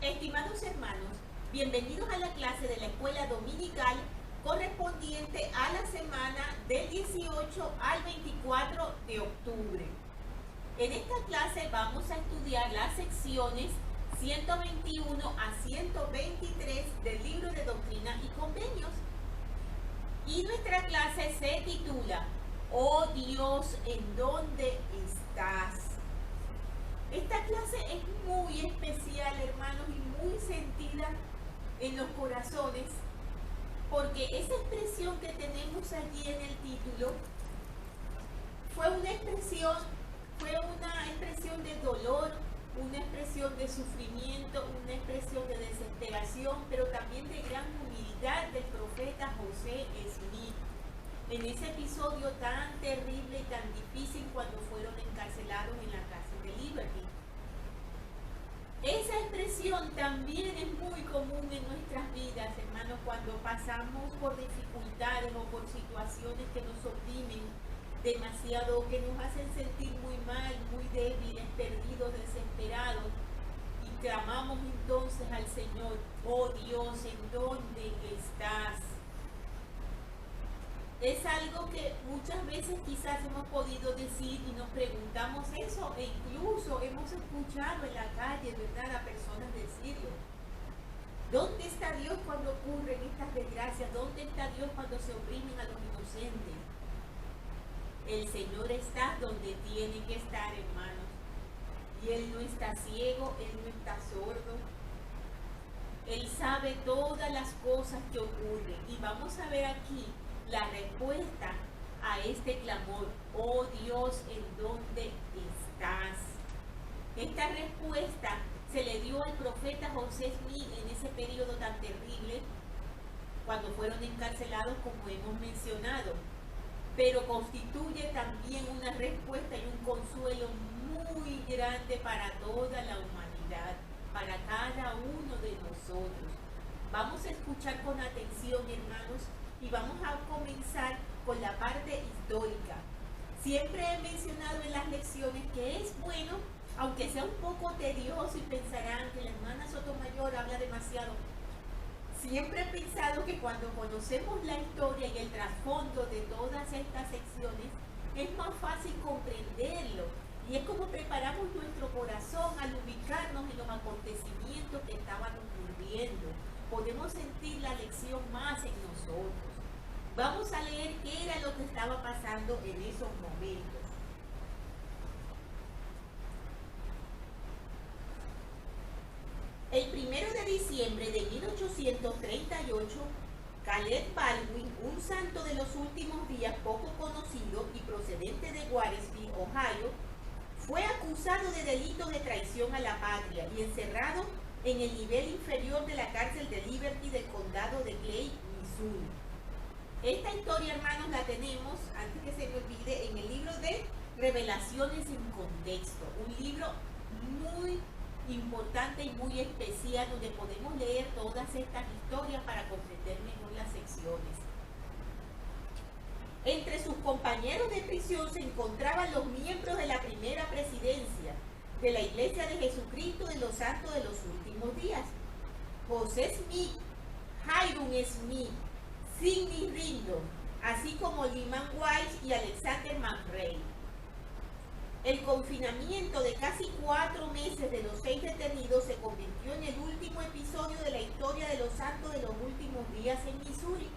Estimados hermanos, bienvenidos a la clase de la escuela dominical correspondiente a la semana del 18 al 24 de octubre. En esta clase vamos a estudiar las secciones 121 a 123 del libro de Doctrina y Convenios. Y nuestra clase se titula Oh Dios, ¿en dónde estás? Esta clase es muy especial, hermanos, y muy sentida en los corazones, porque esa expresión que tenemos allí en el título fue una expresión de dolor, una expresión de sufrimiento, una expresión de desesperación, pero también de gran humildad del profeta José Smith en ese episodio tan terrible y tan difícil cuando fueron encarcelados en la cárcel de Liberty. Esa expresión también es muy común en nuestras vidas, hermanos, cuando pasamos por dificultades o por situaciones que nos oprimen demasiado, que nos hacen sentir muy mal, muy débiles, perdidos, desesperados, y clamamos entonces al Señor: oh Dios, ¿en dónde estás? Es algo que muchas veces quizás hemos podido decir y nos preguntamos eso, e incluso hemos escuchado en la calle, ¿verdad?, a personas decirlo. ¿Dónde está Dios cuando ocurren estas desgracias? ¿Dónde está Dios cuando se oprimen a los inocentes? El Señor está donde tiene que estar, hermanos. Y Él no está ciego, Él no está sordo. Él sabe todas las cosas que ocurren. Y vamos a ver aquí la respuesta a este clamor: oh Dios, ¿en dónde estás? Esta respuesta se le dio al profeta José Smith en ese periodo tan terrible, cuando fueron encarcelados, como hemos mencionado, pero constituye también una respuesta y un consuelo muy grande para toda la humanidad, para cada uno de nosotros. Vamos a escuchar con atención, hermanos, y vamos a comenzar con la parte histórica. Siempre he mencionado en las lecciones que es bueno, aunque sea un poco tedioso y pensarán que la hermana Sotomayor habla demasiado, siempre he pensado que cuando conocemos la historia y el trasfondo de todas estas secciones, es más fácil comprenderlo. Y es como preparamos nuestro corazón al ubicarnos en los acontecimientos que estaban ocurriendo. Podemos sentir la lección más en nosotros. Vamos a leer qué era lo que estaba pasando en esos momentos. El 1 de diciembre de 1838, Caleb Baldwin, un santo de los últimos días poco conocido y procedente de Waresville, Ohio, fue acusado de delito de traición a la patria y encerrado en el nivel inferior de la cárcel de Liberty del condado de Clay, Missouri. Esta historia, hermanos, la tenemos, antes que se me olvide, en el libro de Revelaciones en Contexto, un libro muy importante y muy especial, donde podemos leer todas estas historias para comprender mejor las secciones. Entre sus compañeros de prisión se encontraban los miembros de la primera presidencia de la Iglesia de Jesucristo de los Santos de los Últimos Días: José Smith, Hiram Smith, Sidney Rigdon, así como Lyman Wight y Alexander McRae. El confinamiento de casi 4 meses de los 6 detenidos se convirtió en el último episodio de la historia de los santos de los últimos días en Missouri.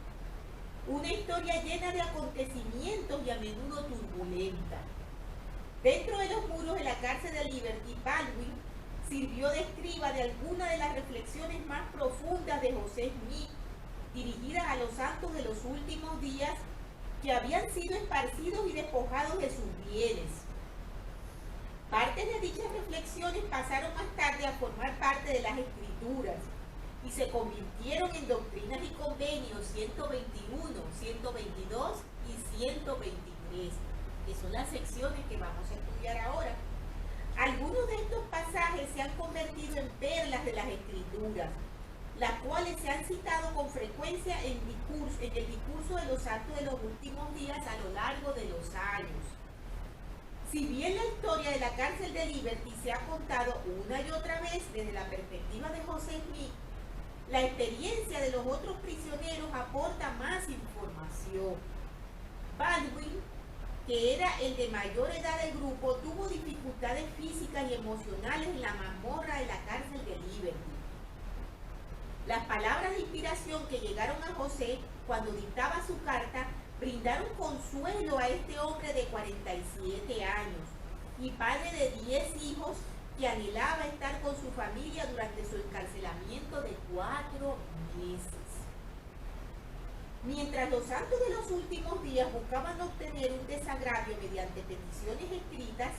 Una historia llena de acontecimientos y a menudo turbulenta. Dentro de los muros de la cárcel de Liberty, Baldwin sirvió de escriba de algunas de las reflexiones más profundas de José Smith, dirigidas a los santos de los últimos días que habían sido esparcidos y despojados de sus bienes. Partes de dichas reflexiones pasaron más tarde a formar parte de las Escrituras y se convirtieron en Doctrinas y Convenios 121, 122 y 123, que son las secciones que vamos a estudiar ahora. Algunos de estos pasajes se han convertido en perlas de las Escrituras, las cuales se han citado con frecuencia en el discurso de los santos de los últimos días a lo largo de los años. Si bien la historia de la cárcel de Liberty se ha contado una y otra vez desde la perspectiva de José Smith, la experiencia de los otros prisioneros aporta más información. Baldwin, que era el de mayor edad del grupo, tuvo dificultades físicas y emocionales en la mazmorra de la cárcel de Liberty. Las palabras de inspiración que llegaron a José cuando dictaba su carta brindaron consuelo a este hombre de 47 años y padre de 10 hijos que anhelaba estar con su familia durante su encarcelamiento de 4 meses. Mientras los santos de los últimos días buscaban obtener un desagravio mediante peticiones escritas,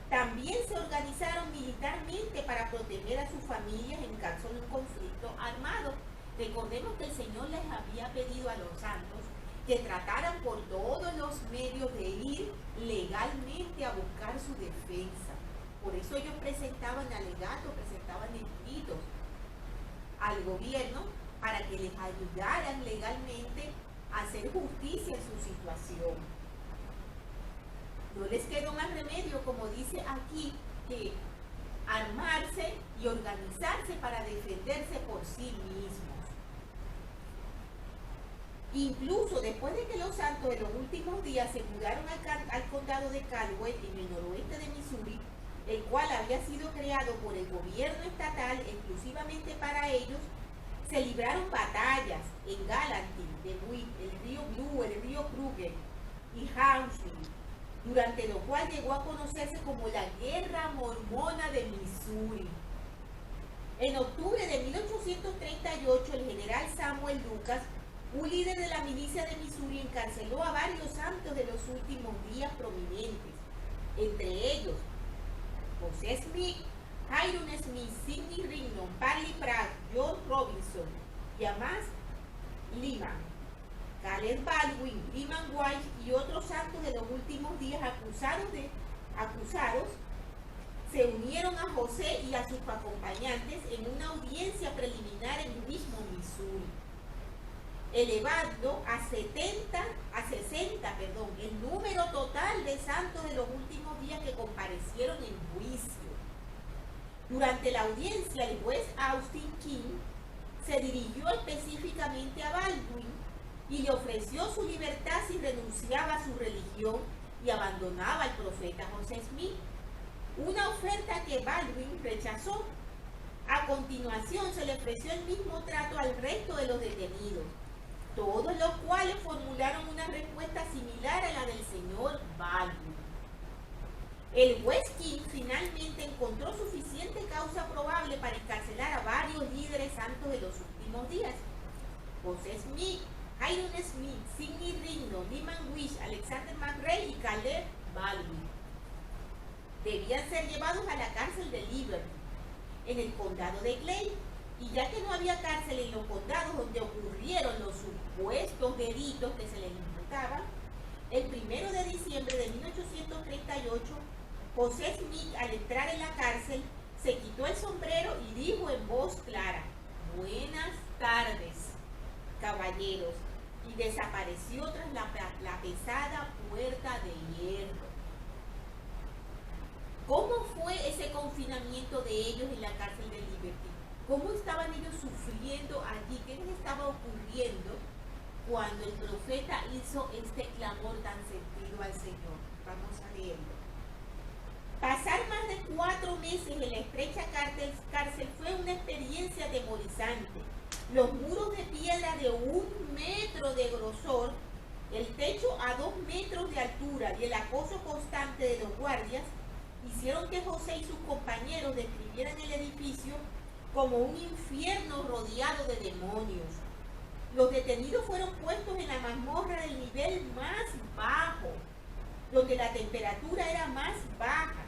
también se organizaron militarmente para proteger a sus familias en caso de un conflicto armado. Recordemos que el Señor les había pedido a los santos que trataran por todos los medios de ir legalmente a buscar su defensa. Por eso ellos presentaban alegatos, presentaban escritos al gobierno para que les ayudaran legalmente a hacer justicia en su situación. No les quedó más remedio, como dice aquí, que armarse y organizarse para defenderse por sí mismos. Incluso después de que los santos de los últimos días se mudaron al condado de Caldwell, en el noroeste de Missouri, el cual había sido creado por el gobierno estatal exclusivamente para ellos, se libraron batallas en Gallatin, DeWitt, el río Blue, el río Kruger y Hounsville, durante lo cual llegó a conocerse como la Guerra Mormona de Missouri. En octubre de 1838, el general Samuel Lucas, un líder de la milicia de Missouri, encarceló a varios santos de los últimos días prominentes, entre ellos José Smith, Hyrum Smith, Sidney Rigdon, Parley Pratt, George Robinson, James Lyman, Caleb Baldwin, Lyman White y otros santos de los últimos días acusados se unieron a José y a sus acompañantes en una audiencia preliminar en Richmond, Missouri, elevando a 60 el número total de santos de los últimos días que comparecieron en juicio. Durante la audiencia, el juez Austin King se dirigió específicamente a Baldwin y le ofreció su libertad si renunciaba a su religión y abandonaba al profeta José Smith, una oferta que Baldwin rechazó. A continuación, se le ofreció el mismo trato al resto de los detenidos, todos los cuales formularon una respuesta similar a la del señor Baldwin. El juez King finalmente encontró suficiente causa probable para encarcelar a varios líderes santos de los últimos días: José Smith, Hyrum Smith, Sidney Rigdon, Lyman White, Alexander McRae y Caleb Baldwin. Debían ser llevados a la cárcel de Liberty, en el condado de Clay, y ya que no había cárcel en los condados donde ocurrieron los supuestos delitos que se les imputaban, el 1 de diciembre de 1838, José Smith, al entrar en la cárcel, se quitó el sombrero y dijo en voz clara: "Buenas tardes, caballeros", y desapareció tras la pesada puerta de hierro. ¿Cómo fue ese confinamiento de ellos en la cárcel de Liberty? ¿Cómo estaban ellos sufriendo allí? ¿Qué les estaba ocurriendo cuando el profeta hizo este clamor tan sentido al Señor? Vamos a leerlo. Pasar más de 4 meses en la estrecha cárcel fue una experiencia atemorizante. Los muros de piedra de 1 metro de grosor, el techo a 2 metros de altura y el acoso constante de los guardias hicieron que José y sus compañeros describieran el edificio como un infierno rodeado de demonios. Los detenidos fueron puestos en la mazmorra del nivel más bajo, donde la temperatura era más baja,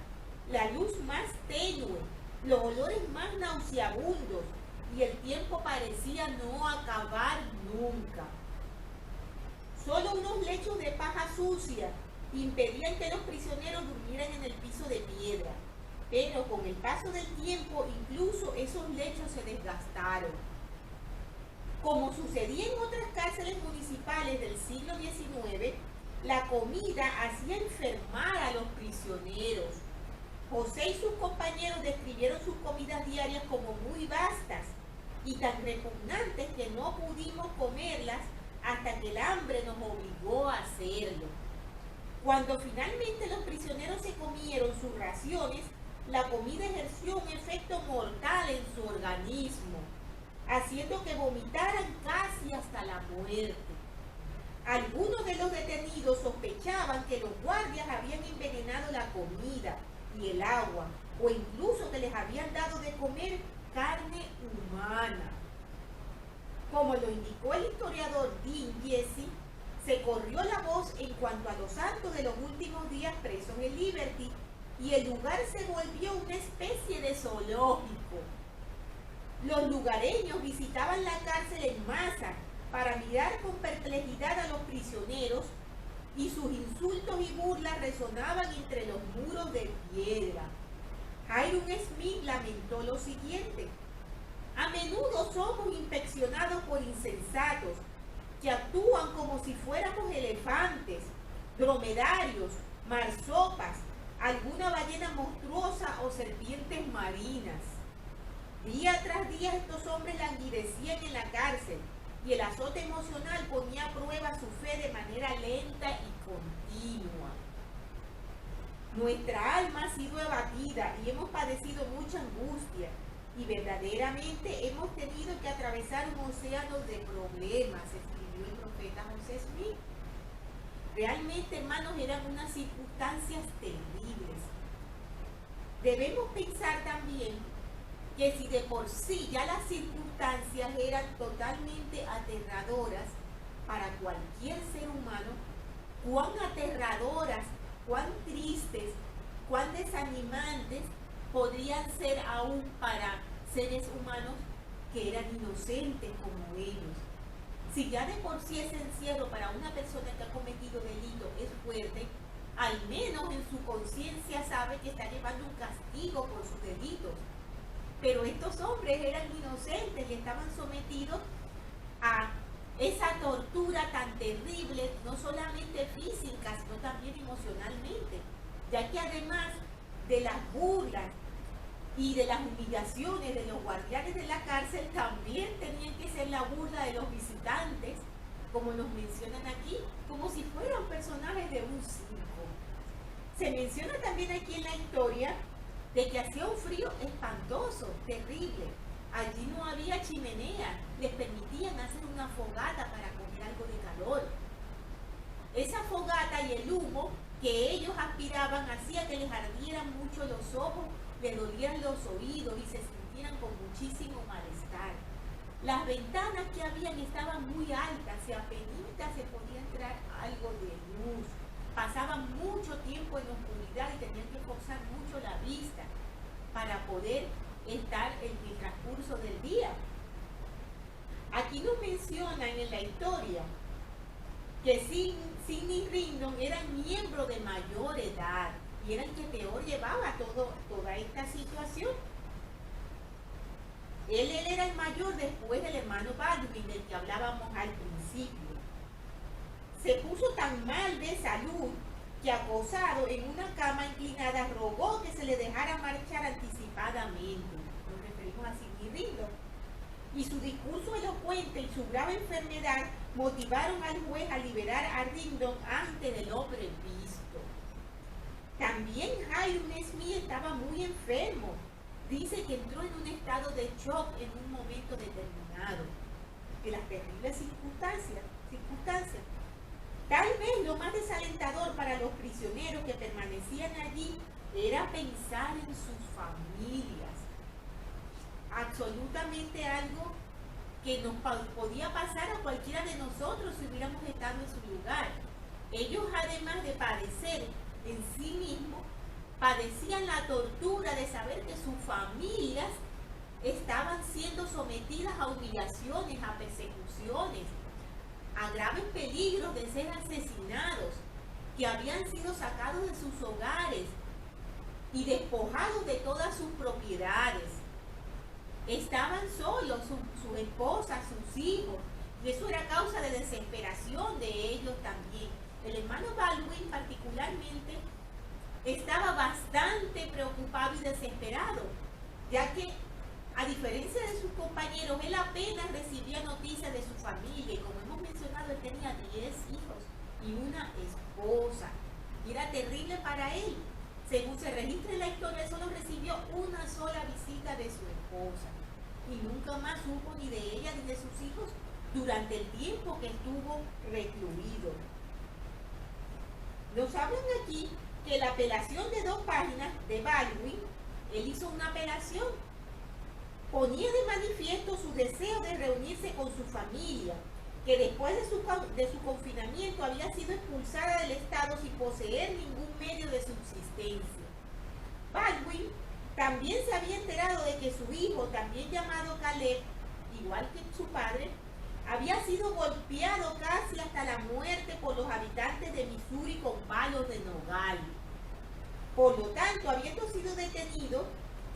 la luz más tenue, los olores más nauseabundos y el tiempo parecía no acabar nunca. Solo unos lechos de paja sucia impedían que los prisioneros durmieran en el piso de piedra, pero con el paso del tiempo incluso esos lechos se desgastaron. Como sucedía en otras cárceles municipales del siglo XIX, la comida hacía enfermar a los prisioneros. José y sus compañeros describieron sus comidas diarias como muy vastas y tan repugnantes que no pudimos comerlas hasta que el hambre nos obligó a hacerlo. Cuando finalmente los prisioneros se comieron sus raciones, la comida ejerció un efecto mortal en su organismo, haciendo que vomitaran casi hasta la muerte. Algunos de los detenidos sospechaban que los guardias habían envenenado la comida y el agua, o incluso que les habían dado de comer carne humana. Como lo indicó el historiador Dean Jesse, se corrió la voz en cuanto a los santos de los últimos días presos en Liberty y el lugar se volvió una especie de zoológico. Los lugareños visitaban la cárcel en masa para mirar con perplejidad a los prisioneros y sus insultos y burlas resonaban entre los muros de piedra. Hiram Smith lamentó lo siguiente: a menudo somos inspeccionados por insensatos que actúan como si fuéramos elefantes, dromedarios, marsopas, alguna ballena monstruosa o serpientes marinas. Día tras día estos hombres languidecían en la cárcel y el azote emocional ponía a prueba su fe de manera lenta y continua. Nuestra alma ha sido abatida y hemos padecido mucha angustia y verdaderamente hemos tenido que atravesar un océano de problemas, escribió el profeta José Smith. Realmente, hermanos, eran unas circunstancias terribles. Debemos pensar también que si de por sí ya las circunstancias eran totalmente aterradoras para cualquier ser humano, cuán aterradoras, cuán tristes, cuán desanimantes podrían ser aún para seres humanos que eran inocentes como ellos. Si ya de por sí ese encierro para una persona que ha cometido delito es fuerte, al menos en su conciencia sabe que está llevando un castigo por sus delitos. Pero estos hombres eran inocentes y estaban sometidos a esa tortura tan terrible, no solamente física, sino también emocionalmente, ya que además de las burlas y de las humillaciones de los guardianes de la cárcel, también tenían que ser la burla de los visitantes, como nos mencionan aquí, como si fueran personajes de un circo. Se menciona también aquí en la historia de que hacía un frío espantoso, terrible. Allí no había chimenea, les permitían hacer una fogata para coger algo de calor. Esa fogata y el humo que ellos aspiraban hacía que les ardieran mucho los ojos, les dolían los oídos y se sintieran con muchísimo malestar. Las ventanas que habían estaban muy altas y apenas se podía entrar algo de luz. Pasaban mucho tiempo en la oscuridad y tenían que forzar mucho la vista para poder estar en el transcurso del día. Aquí nos mencionan en la historia que Sidney Rigdon era miembro de mayor edad y era el que peor llevaba toda esta situación. Él era el mayor después del hermano Baldwin, del que hablábamos al principio. Se puso tan mal de salud que, acosado en una cama inclinada, rogó que se le dejara marchar anticipadamente. Nos referimos a Sidney Rigdon. Y su discurso elocuente y su grave enfermedad motivaron al juez a liberar a Rigdon antes de lo previsto. También Hiram Smith estaba muy enfermo. Dice que entró en un estado de shock en un momento determinado de las terribles circunstancias. Tal vez lo más desalentador para los prisioneros que permanecían allí era pensar en sus familias. Absolutamente algo que nos podía pasar a cualquiera de nosotros si hubiéramos estado en su lugar. Ellos, además de padecer en sí mismos, padecían la tortura de saber que sus familias estaban siendo sometidas a humillaciones, a persecuciones, a graves peligros de ser asesinados, que habían sido sacados de sus hogares y despojados de todas sus propiedades. Estaban solos, sus esposas, sus hijos, y eso era causa de desesperación de ellos también. El hermano Baldwin particularmente estaba bastante preocupado y desesperado, ya que a diferencia de sus compañeros, él apenas recibía noticias de su familia y como hemos mencionado, él tenía 10 hijos y una esposa. Y era terrible para él. Según se registra en la historia, él solo recibió una sola visita de su esposa y nunca más supo ni de ella ni de sus hijos durante el tiempo que estuvo recluido. Nos hablan aquí que la apelación de 2 páginas de Baldwin, él hizo una apelación, ponía de manifiesto su deseo de reunirse con su familia, que después de su confinamiento había sido expulsada del Estado sin poseer ningún medio de subsistencia. Baldwin también se había enterado de que su hijo, también llamado Caleb, igual que su padre, había sido golpeado casi hasta la muerte por los habitantes de Missouri con palos de nogal. Por lo tanto, habiendo sido detenido,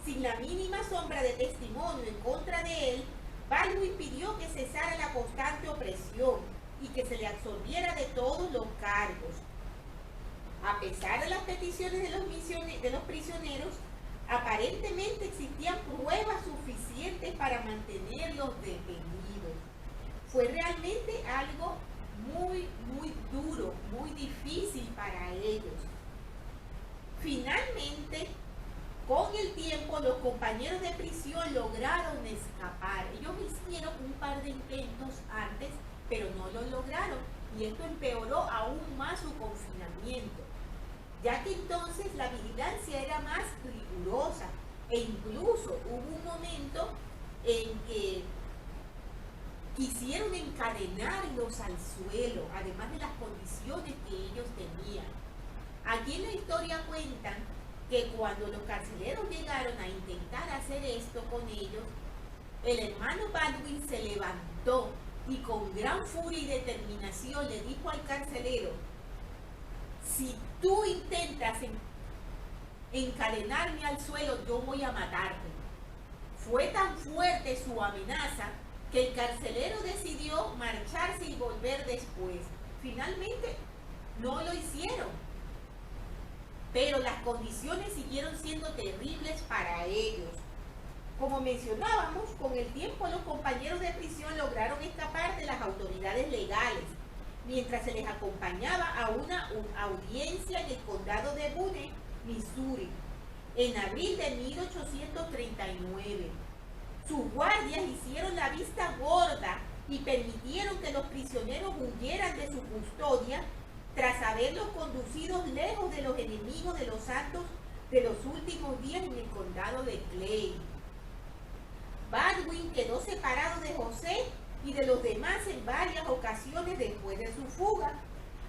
sin la mínima sombra de testimonio en contra de él, Baldwin pidió que cesara la constante opresión y que se le absolviera de todos los cargos. A pesar de las peticiones de los prisioneros, aparentemente existían pruebas suficientes para mantenerlos detenidos. Fue realmente algo muy duro, muy difícil para ellos. Finalmente, con el tiempo, los compañeros de prisión lograron escapar. Ellos hicieron un par de intentos antes, pero no lo lograron. Y esto empeoró aún más su confinamiento, ya que entonces la vigilancia era más rigurosa. E incluso hubo un momento en que quisieron encadenarlos al suelo, además de las condiciones que ellos tenían. Aquí en la historia cuentan que cuando los carceleros llegaron a intentar hacer esto con ellos, el hermano Baldwin se levantó y con gran furia y determinación le dijo al carcelero: si tú intentas encadenarme al suelo, yo voy a matarte. Fue tan fuerte su amenaza que el carcelero decidió marcharse y volver después. Finalmente no lo hicieron, pero las condiciones siguieron siendo terribles para ellos. Como mencionábamos, con el tiempo los compañeros de prisión lograron escapar de las autoridades legales, mientras se les acompañaba a una audiencia en el condado de Boone, Missouri, en abril de 1839. Sus guardias hicieron la vista gorda y permitieron que los prisioneros huyeran de su custodia tras haberlos conducido lejos de los enemigos de los santos de los últimos días en el condado de Clay. Baldwin quedó separado de José y de los demás en varias ocasiones después de su fuga,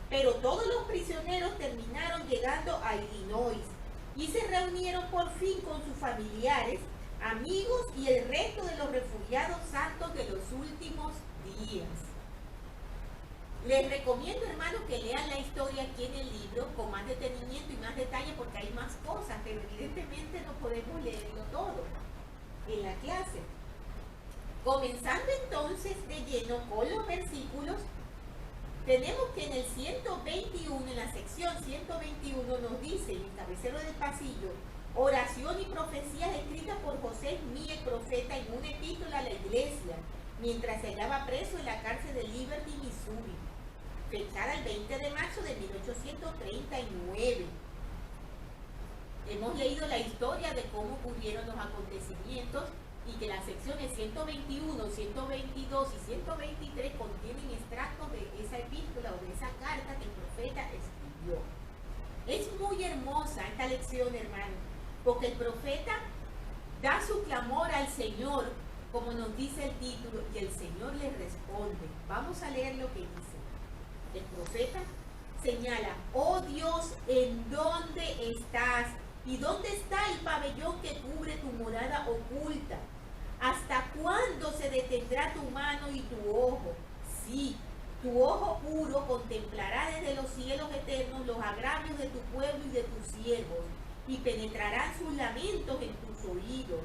pero todos los prisioneros terminaron llegando a Illinois y se reunieron por fin con sus familiares, amigos y el resto de los refugiados santos de los últimos días. Les recomiendo, hermanos, que lean la historia aquí en el libro con más detenimiento y más detalle porque hay más cosas, pero evidentemente no podemos leerlo todo en la clase. Comenzando entonces de lleno con los versículos, tenemos que en el 121, en la sección 121 nos dice, en el cabecero del pasillo, oración y profecías escritas por José Smith, el profeta, en una epístola a la iglesia, mientras se hallaba preso en la cárcel de Liberty, Missouri, fechada el 20 de marzo de 1839. Hemos leído la historia de cómo ocurrieron los acontecimientos y que las secciones 121, 122 y 123 contienen extractos de esa epístola o de esa carta que el profeta escribió. Es muy hermosa esta lección, hermano, porque el profeta da su clamor al Señor, como nos dice el título, y el Señor le responde. Vamos a leer lo que dice. El profeta señala: oh Dios, ¿en dónde estás? ¿Y dónde está el pabellón que cubre tu morada oculta? ¿Hasta cuándo se detendrá tu mano y tu ojo? Sí, tu ojo puro contemplará desde los cielos eternos los agravios de tu pueblo y de tus siervos, y penetrarán sus lamentos en tus oídos.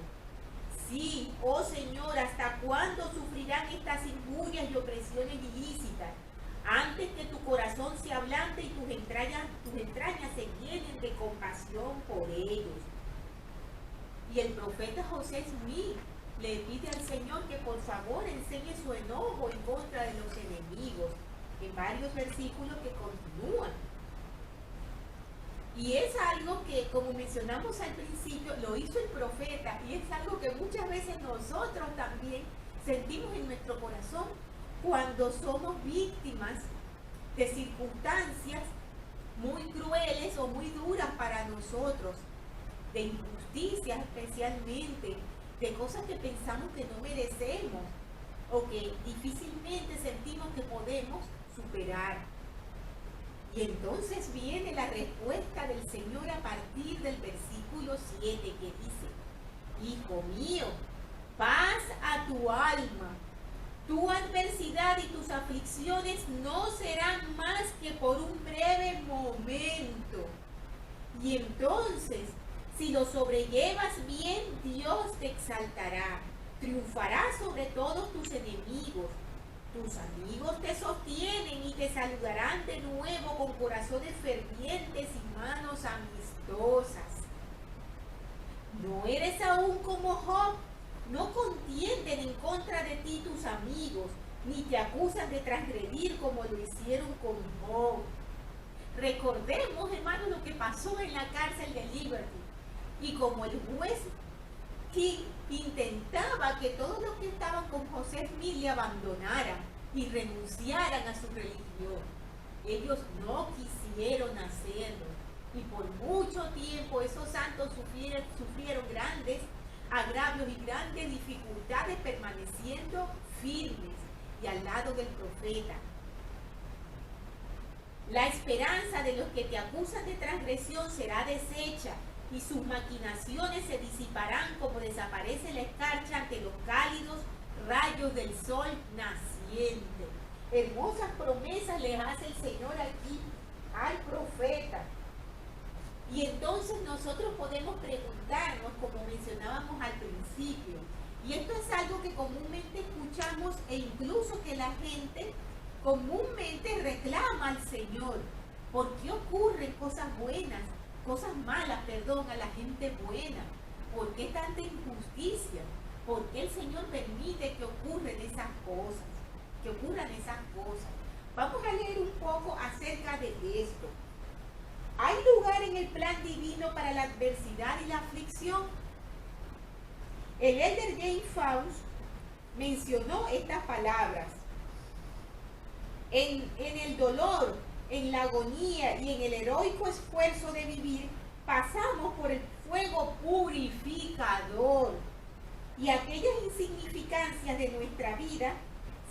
Sí, oh Señor, ¿hasta cuándo sufrirán estas injurias y opresiones ilícitas? antes que tu corazón se ablande y tus entrañas se llenen de compasión por ellos. Y el profeta José Smith le pide al Señor que por favor enseñe su enojo en contra de los enemigos, en varios versículos que continúan. Y es algo que, como mencionamos al principio, lo hizo el profeta, y es algo que muchas veces nosotros también sentimos en nuestro corazón cuando somos víctimas de circunstancias muy crueles o muy duras para nosotros, de injusticias especialmente, de cosas que pensamos que no merecemos o que difícilmente sentimos que podemos superar. Y entonces viene la respuesta del Señor a partir del versículo 7 que dice: Hijo mío, paz a tu alma. Tu adversidad y tus aflicciones no serán más que por un breve momento. Y entonces, si lo sobrellevas bien, Dios te exaltará. Triunfarás sobre todos tus enemigos. Tus amigos te sostienen y te saludarán de nuevo con corazones fervientes y manos amistosas. ¿No eres aún como Job? No contienden en contra de ti tus amigos, ni te acusan de transgredir como lo hicieron con Job. Recordemos, hermanos, lo que pasó en la cárcel de Liberty. Y como el juez King intentaba que todos los que estaban con José Smith le abandonaran y renunciaran a su religión, ellos no quisieron hacerlo. Y por mucho tiempo esos santos sufrieron grandes agravios y grandes dificultades permaneciendo firmes y al lado del profeta. La esperanza de los que te acusan de transgresión será deshecha y sus maquinaciones se disiparán como desaparece la escarcha ante los cálidos rayos del sol naciente. Hermosas promesas les hace el Señor aquí al profeta. Y entonces nosotros podemos preguntarnos, como mencionábamos al principio, y esto es algo que comúnmente escuchamos e incluso que la gente comúnmente reclama al Señor. ¿Por qué ocurren cosas malas, a la gente buena? ¿Por qué tanta injusticia? ¿Por qué el Señor permite que ocurran esas cosas? Vamos a leer un poco acerca de esto. ¿Hay lugar en el plan divino para la adversidad y la aflicción? El elder James Faust mencionó estas palabras. En el dolor, en la agonía y en el heroico esfuerzo de vivir, pasamos por el fuego purificador. Y aquellas insignificancias de nuestra vida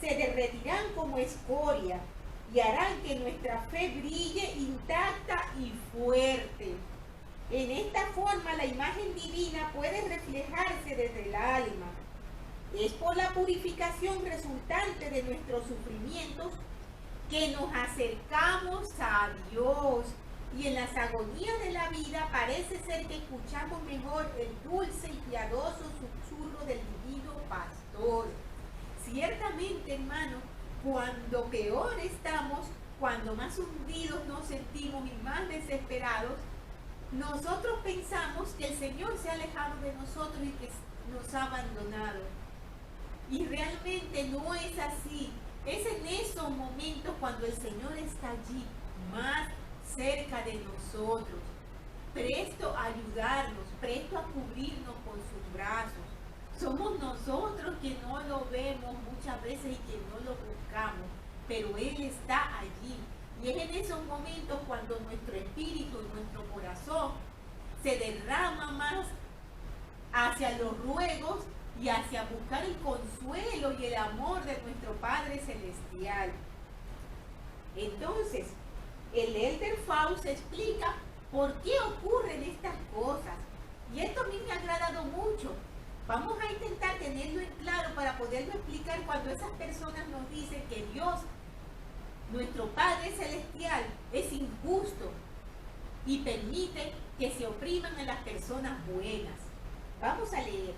se derretirán como escoria y harán que nuestra fe brille intacta y fuerte. En esta forma la imagen divina puede reflejarse desde el alma. Es por la purificación resultante de nuestros sufrimientos que nos acercamos a Dios, y en las agonías de la vida parece ser que escuchamos mejor el dulce y piadoso susurro del divino pastor. Ciertamente, hermano, cuando peor estamos, cuando más hundidos nos sentimos y más desesperados, nosotros pensamos que el Señor se ha alejado de nosotros y que nos ha abandonado. Y realmente no es así. Es en esos momentos cuando el Señor está allí, más cerca de nosotros, presto a ayudarnos, presto a cubrirnos con sus brazos. Somos nosotros que no lo vemos muchas veces y que no lo buscamos, pero Él está allí. Y es en esos momentos cuando nuestro espíritu y nuestro corazón se derrama más hacia los ruegos y hacia buscar el consuelo y el amor de nuestro Padre Celestial. Entonces, el elder Faust explica por qué ocurren estas cosas. Y esto a mí me ha agradado mucho. Vamos a intentar tenerlo en claro para poderlo explicar cuando esas personas nos dicen que Dios, nuestro Padre Celestial, es injusto y permite que se opriman a las personas buenas. Vamos a leer.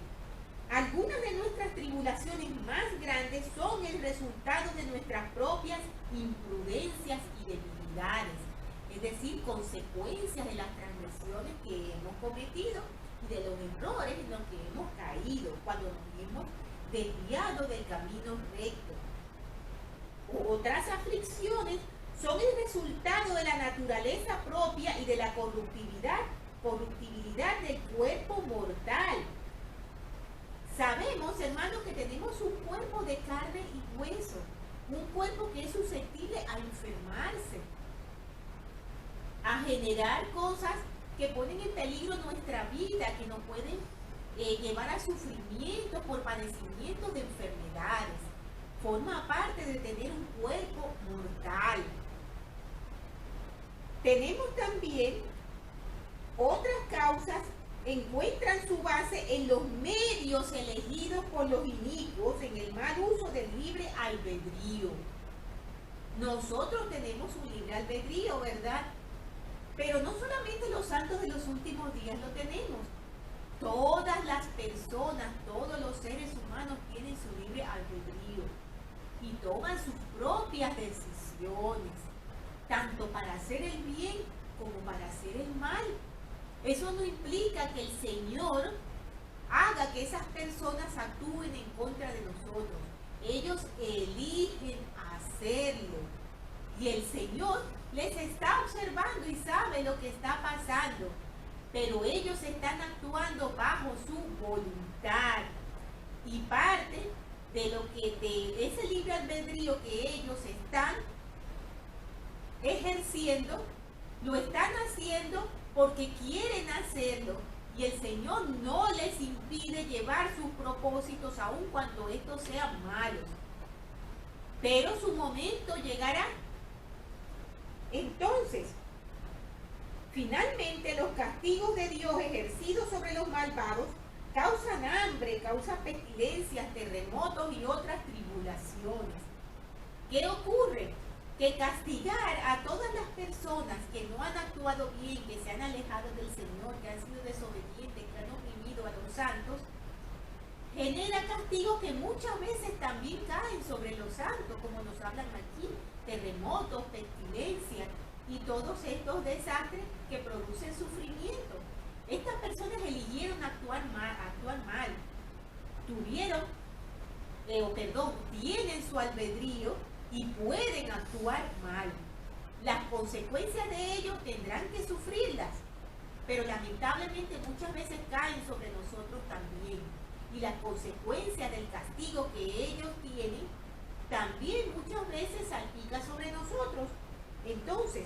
Algunas de nuestras tribulaciones más grandes son el resultado de nuestras propias imprudencias y debilidades, es decir, consecuencias de las transgresiones que hemos cometido y de los errores en los que hemos caído cuando nos hemos desviado del camino recto. Otras aflicciones son el resultado de la naturaleza propia y de la corruptibilidad del cuerpo mortal. Sabemos, hermanos, que tenemos un cuerpo de carne y hueso, un cuerpo que es susceptible a enfermarse, a generar cosas que ponen en peligro nuestra vida, que nos pueden llevar a sufrimiento por padecimientos de enfermedades. Forma parte de tener un cuerpo mortal. Tenemos también otras causas, encuentran su base en los medios elegidos por los inicuos, en el mal uso del libre albedrío. Nosotros tenemos un libre albedrío, ¿verdad? Pero no solamente los santos de los últimos días lo tenemos. Todas las personas, todos los seres humanos tienen su libre albedrío y toman sus propias decisiones, tanto para hacer el bien como para hacer el mal. Eso no implica que el Señor haga que esas personas actúen en contra de nosotros. Ellos eligen hacerlo y el Señor les está observando y sabe lo que está pasando, pero ellos están actuando bajo su voluntad, y parte de lo que de ese libre albedrío que ellos están ejerciendo, lo están haciendo porque quieren hacerlo, y el Señor no les impide llevar sus propósitos aun cuando estos sean malos, pero su momento llegará. Entonces, finalmente los castigos de Dios ejercidos sobre los malvados causan hambre, causan pestilencias, terremotos y otras tribulaciones. ¿Qué ocurre? Que castigar a todas las personas que no han actuado bien, que se han alejado del Señor, que han sido desobedientes, que han oprimido a los santos, genera castigos que muchas veces también caen sobre los santos, como nos hablan aquí, terremotos, pestilencias y todos estos desastres que producen sufrimiento. Estas personas eligieron actuar mal, tienen su albedrío y pueden actuar mal. Las consecuencias de ello tendrán que sufrirlas, pero lamentablemente muchas veces caen sobre nosotros también. Y las consecuencias del castigo que ellos tienen también muchas veces salpica sobre nosotros. Entonces,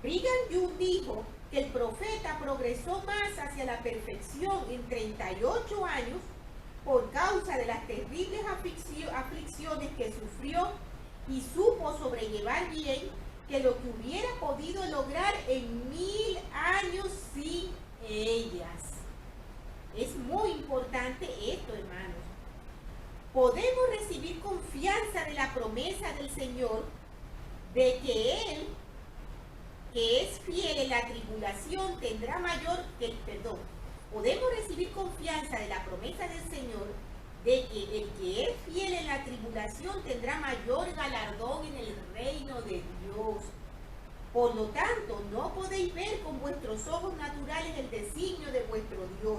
Brigham Young dijo que el profeta progresó más hacia la perfección en 38 años por causa de las terribles aflicciones que sufrió y supo sobrellevar bien que lo que hubiera podido lograr en 1000 años sin ellas. Es muy importante esto, hermanos. Podemos recibir confianza de la promesa del Señor de que Él, que es fiel en la tribulación, tendrá podemos recibir confianza de la promesa del Señor de que el que es fiel en la tribulación tendrá mayor galardón en el reino de Dios. Por lo tanto, no podéis ver con vuestros ojos naturales el designio de vuestro Dios,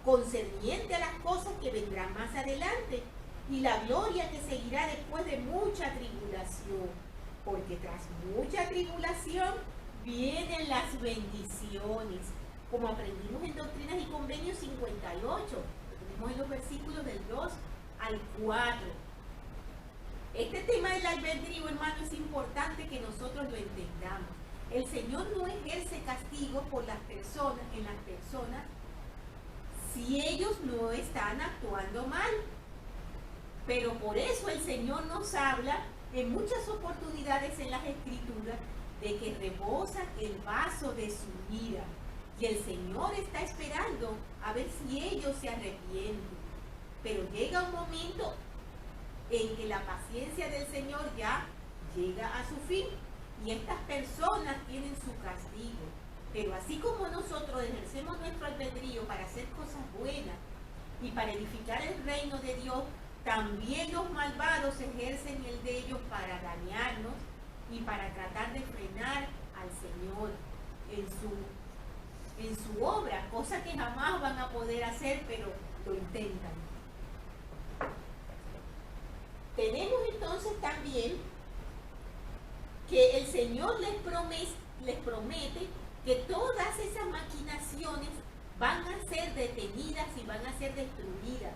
concerniente a las cosas que vendrán más adelante, y la gloria que seguirá después de mucha tribulación, porque tras mucha tribulación vienen las bendiciones, como aprendimos en Doctrinas y Convenios 58, lo tenemos en los versículos del 2 al 4. Este tema del albedrío, hermano, es importante que nosotros lo entendamos. El Señor no ejerce castigo en las personas, si ellos no están actuando mal. Pero por eso el Señor nos habla en muchas oportunidades en las Escrituras de que rebosan el vaso de su ira. Y el Señor está esperando a ver si ellos se arrepienten. Pero llega un momento en que la paciencia del Señor ya llega a su fin. Y estas personas tienen su castigo. Pero así como nosotros ejercemos nuestro albedrío para hacer cosas buenas y para edificar el reino de Dios, también los malvados ejercen el de ellos para dañarnos y para tratar de frenar al Señor en su obra, cosa que jamás van a poder hacer, pero lo intentan. Tenemos entonces también que el Señor les promete que todas esas maquinaciones van a ser detenidas y van a ser destruidas.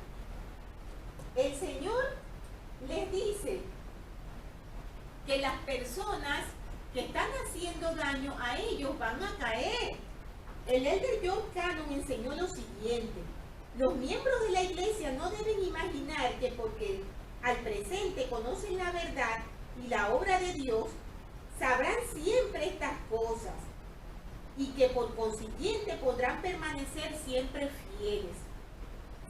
El Señor les dice que las personas que están haciendo daño a ellos van a caer. El elder John Cannon enseñó lo siguiente: los miembros de la iglesia no deben imaginar que porque al presente conocen la verdad y la obra de Dios, sabrán siempre estas cosas y que por consiguiente podrán permanecer siempre fieles.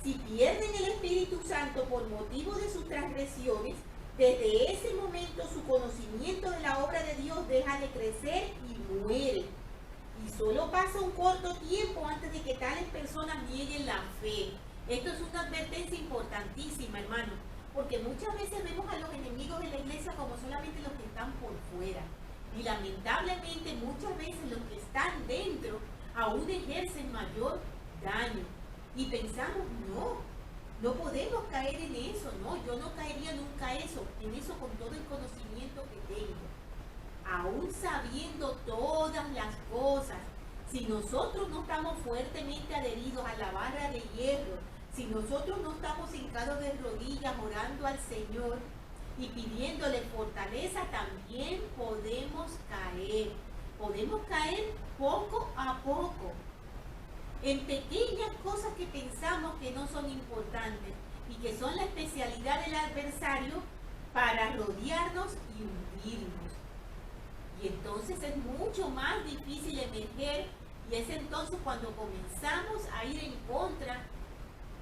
Si pierden el Espíritu Santo por motivo de sus transgresiones, desde ese momento su conocimiento de la obra de Dios deja de crecer y muere. Y solo pasa un corto tiempo antes de que tales personas nieguen la fe. Esto es una advertencia importantísima, hermano, porque muchas veces vemos a los enemigos de la iglesia como solamente los que están por fuera. Y lamentablemente muchas veces los que están dentro aún ejercen mayor daño. Y pensamos, no podemos caer en eso, yo no caería nunca en eso con todo el conocimiento que tengo. Aún sabiendo todas las cosas, si nosotros no estamos fuertemente adheridos a la barra de hierro, si nosotros no estamos hincados de rodillas orando al Señor y pidiéndole fortaleza, también podemos caer. Podemos caer poco a poco en pequeñas cosas que pensamos que no son importantes y que son la especialidad del adversario para rodearnos y hundirnos. Y entonces es mucho más difícil emerger, y es entonces cuando comenzamos a ir en contra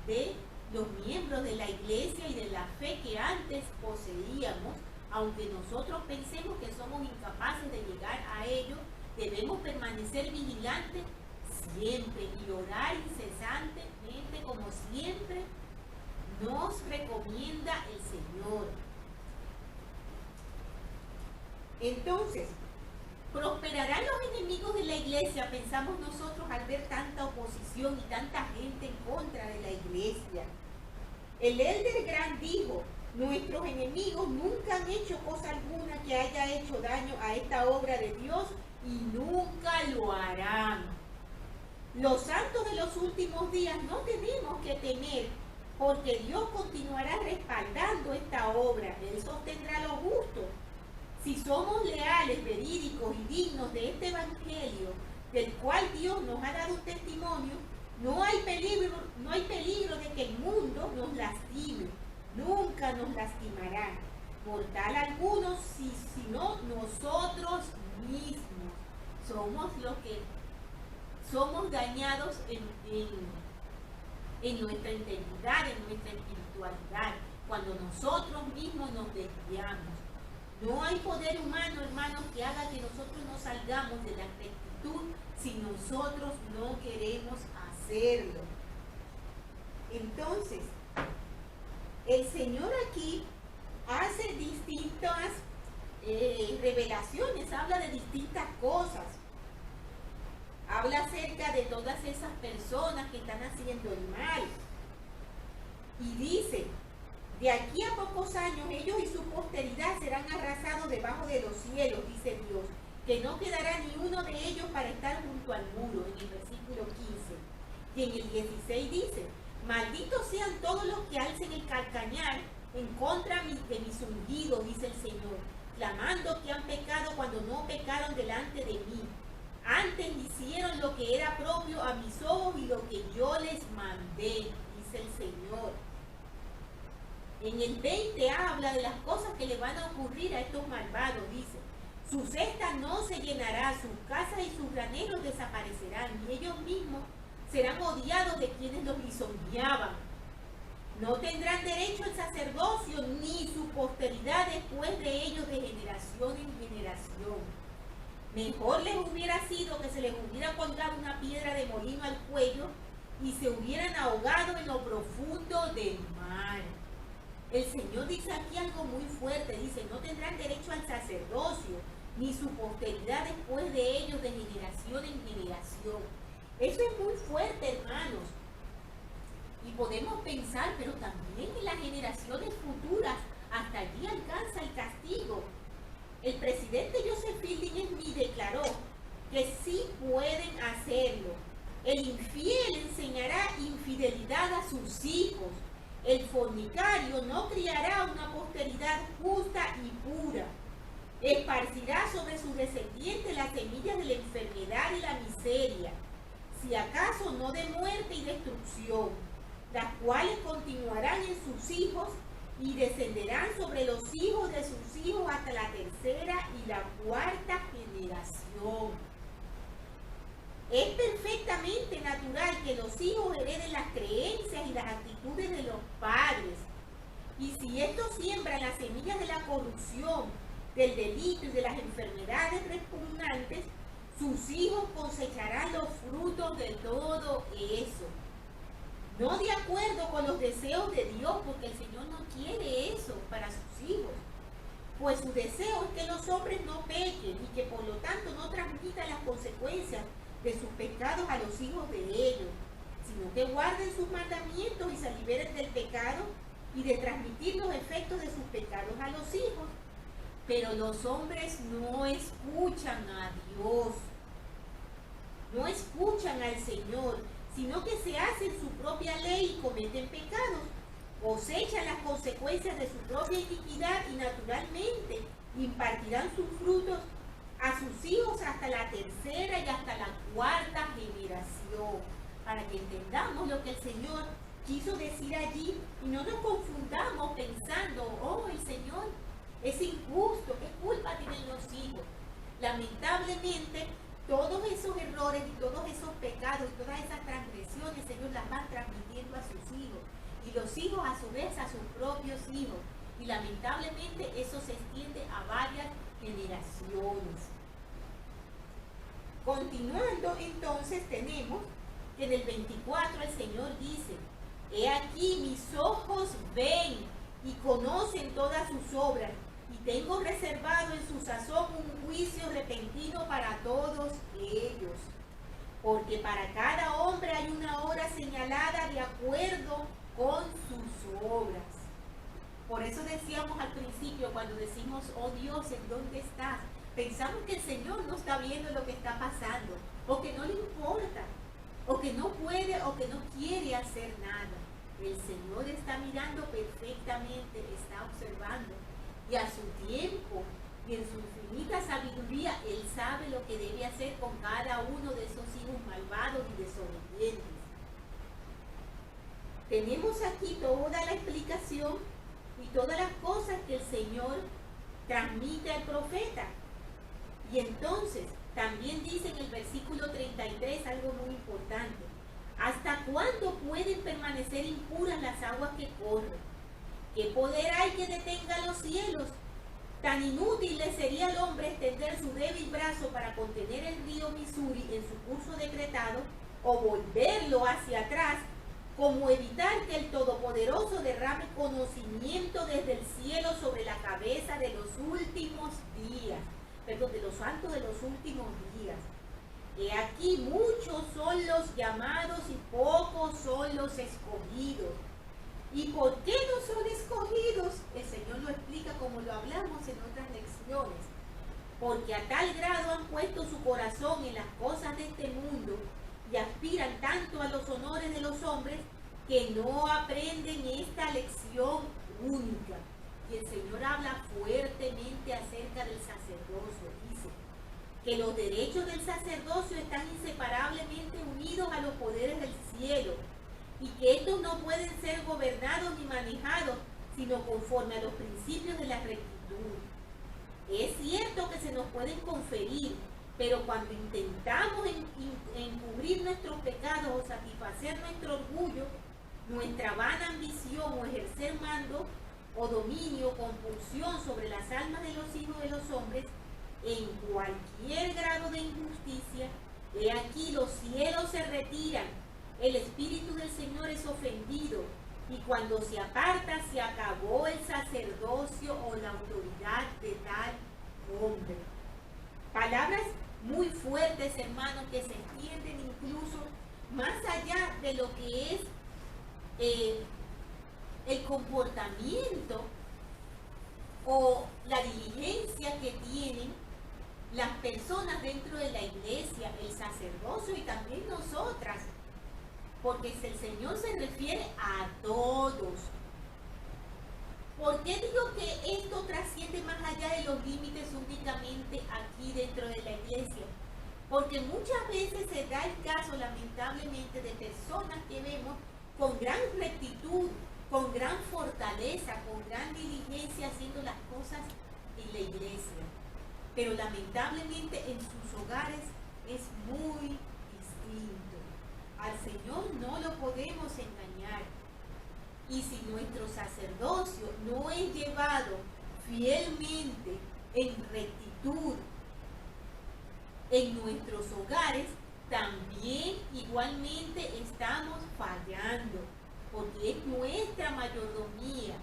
de los miembros de la iglesia y de la fe que antes poseíamos. Aunque nosotros pensemos que somos incapaces de llegar a ello, debemos permanecer vigilantes siempre y orar incesantemente, como siempre nos recomienda el Señor. Entonces, ¿prosperarán los enemigos de la iglesia? Pensamos nosotros al ver tanta oposición y tanta gente en contra de la iglesia. El elder Grant dijo: nuestros enemigos nunca han hecho cosa alguna que haya hecho daño a esta obra de Dios y nunca lo harán. Los santos de los últimos días no tenemos que temer, porque Dios continuará respaldando esta obra. Él sostendrá lo justo. Si somos leales, verídicos y dignos de este evangelio, del cual Dios nos ha dado un testimonio, no hay peligro de que el mundo nos lastime. Nunca nos lastimará mortal alguno, sino nosotros mismos somos los que somos dañados en nuestra integridad, en nuestra espiritualidad, cuando nosotros mismos nos desviamos. No hay poder humano, hermanos, que haga que nosotros no salgamos de la rectitud si nosotros no queremos hacerlo. Entonces, el Señor aquí hace distintas revelaciones, habla de distintas cosas. Habla acerca de todas esas personas que están haciendo el mal. Y dice: de aquí a pocos años ellos y su posteridad serán arrasados debajo de los cielos, dice Dios, que no quedará ni uno de ellos para estar junto al muro, en el versículo 15. Y en el 16 dice: malditos sean todos los que alcen el calcañar en contra de mis ungidos, dice el Señor, clamando que han pecado cuando no pecaron delante de mí. Antes hicieron lo que era propio a mis ojos y lo que yo les mandé, dice el Señor. En el 20 habla de las cosas que le van a ocurrir a estos malvados, dice: su cesta no se llenará, sus casas y sus graneros desaparecerán, y ellos mismos serán odiados de quienes los lisonjeaban. No tendrán derecho al sacerdocio, ni su posteridad después de ellos de generación en generación. Mejor les hubiera sido que se les hubiera colgado una piedra de molino al cuello y se hubieran ahogado en lo profundo del mar. El Señor dice aquí algo muy fuerte, dice, no tendrán derecho al sacerdocio, ni su posteridad después de ellos de generación en generación. Eso es muy fuerte, hermanos. Y podemos pensar, pero también en las generaciones futuras, hasta allí alcanza el castigo. El presidente Joseph Fielding Smith declaró que sí pueden hacerlo. El infiel enseñará infidelidad a sus hijos. El fornicario no criará una posteridad justa y pura. Esparcirá sobre sus descendientes las semillas de la enfermedad y la miseria, si acaso no de muerte y destrucción, las cuales continuarán en sus hijos y descenderán sobre los hijos de sus hijos hasta la tercera y la cuarta generación. Es perfectamente natural que los hijos hereden las creencias y las actitudes de los padres. Y si estos siembran las semillas de la corrupción, del delito y de las enfermedades repugnantes, sus hijos cosecharán los frutos de todo eso. No de acuerdo con los deseos de Dios, porque el Señor no quiere eso para sus hijos. Pues su deseo es que los hombres no pequen y que por lo tanto no transmitan las consecuencias de sus pecados a los hijos de ellos, sino que guarden sus mandamientos y se liberen del pecado y de transmitir los efectos de sus pecados a los hijos. Pero los hombres no escuchan a Dios, no escuchan al Señor, sino que se hacen su propia ley y cometen pecados, cosechan las consecuencias de su propia iniquidad y naturalmente impartirán sus frutos a sus hijos hasta la tercera y hasta la cuarta generación, para que entendamos lo que el Señor quiso decir allí y no nos confundamos pensando, oh, el Señor es injusto, ¿qué culpa tienen los hijos? Lamentablemente, todos esos errores y todos esos pecados y todas esas transgresiones, el Señor las va transmitiendo a sus hijos y los hijos a su vez a sus propios hijos. Y lamentablemente eso se extiende a varias generaciones. Continuando, entonces tenemos que en el 24 el Señor dice, he aquí mis ojos ven y conocen todas sus obras, y tengo reservado en su sazón un juicio repentino para todos ellos. Porque para cada hombre hay una hora señalada de acuerdo con sus obras. Por eso decíamos al principio, cuando decimos, oh Dios, ¿en dónde estás? Pensamos que el Señor no está viendo lo que está pasando, o que no le importa, o que no puede, o que no quiere hacer nada. El Señor está mirando perfectamente, está observando, y a su tiempo y en su infinita sabiduría, Él sabe lo que debe hacer con cada uno de esos hijos malvados y desobedientes. Tenemos aquí toda la explicación y todas las cosas que el Señor transmite al profeta. Y entonces, también dice en el versículo 33 algo muy importante. ¿Hasta cuándo pueden permanecer impuras las aguas que corren? ¿Qué poder hay que detenga los cielos? Tan inútil le sería al hombre extender su débil brazo para contener el río Missouri en su curso decretado, o volverlo hacia atrás, como evitar que el Todopoderoso derrame conocimiento desde el cielo sobre la cabeza de los últimos días, perdón, de los santos de los últimos días. He aquí muchos son los llamados y pocos son los escogidos. ¿Y por qué no son escogidos? El Señor lo explica como lo hablamos en otras lecciones. Porque a tal grado han puesto su corazón en las cosas de este mundo y aspiran tanto a los honores de los hombres que no aprenden esta lección única. Y el Señor habla fuertemente acerca del sacerdocio. Dice que los derechos del sacerdocio están inseparablemente unidos a los poderes del cielo y que estos no pueden ser gobernados ni manejados sino conforme a los principios de la rectitud. Es cierto que se nos pueden conferir, pero cuando intentamos encubrir nuestros pecados o satisfacer nuestro orgullo, nuestra vana ambición o ejercer mando o dominio o compulsión sobre las almas de los hijos de los hombres, en cualquier grado de injusticia, he aquí los cielos se retiran, el Espíritu del Señor es ofendido, y cuando se aparta se acabó el sacerdocio o la autoridad de tal hombre. Palabras muy fuertes, hermanos, que se entienden incluso más allá de lo que es el comportamiento o la diligencia que tienen las personas dentro de la iglesia, el sacerdocio y también nosotras, porque el Señor se refiere a todos. ¿Por qué digo que esto trasciende más allá de los límites únicamente aquí dentro de la iglesia? Porque muchas veces se da el caso, lamentablemente, de personas que vemos con gran rectitud, con gran fortaleza, con gran diligencia haciendo las cosas en la iglesia. Pero lamentablemente en sus hogares es muy distinto. Al Señor no lo podemos engañar. Y si nuestro sacerdocio no es llevado fielmente en rectitud en nuestros hogares, también igualmente estamos fallando, porque es nuestra mayordomía.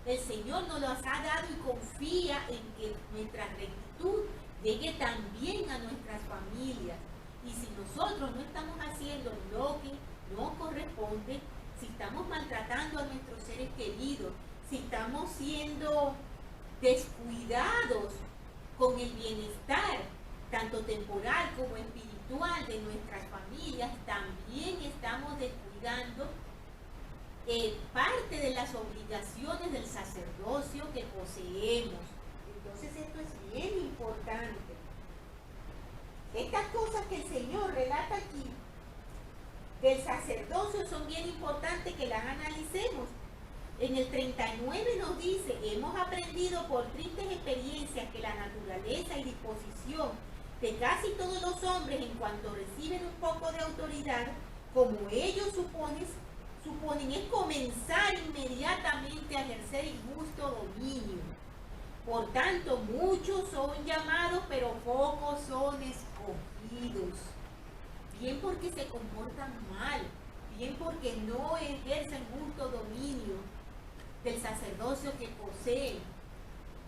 El Señor nos las ha dado y confía en que nuestra rectitud llegue también a nuestras familias. Y si nosotros no estamos haciendo lo que nos corresponde, si estamos maltratando a nuestros seres queridos, si estamos siendo descuidados con el bienestar, tanto temporal como espiritual de nuestras familias, también estamos descuidando parte de las obligaciones del sacerdocio que poseemos. Entonces esto es bien importante. Estas cosas que el Señor relata aquí del sacerdocio son bien importantes que las analicemos. En el 39 nos dice: hemos aprendido por tristes experiencias que la naturaleza y disposición de casi todos los hombres en cuanto reciben un poco de autoridad, como ellos suponen, es comenzar inmediatamente a ejercer injusto dominio. Por tanto, muchos son llamados, pero pocos son escogidos. Bien porque se comportan mal, bien porque no ejercen justo dominio del sacerdocio que poseen,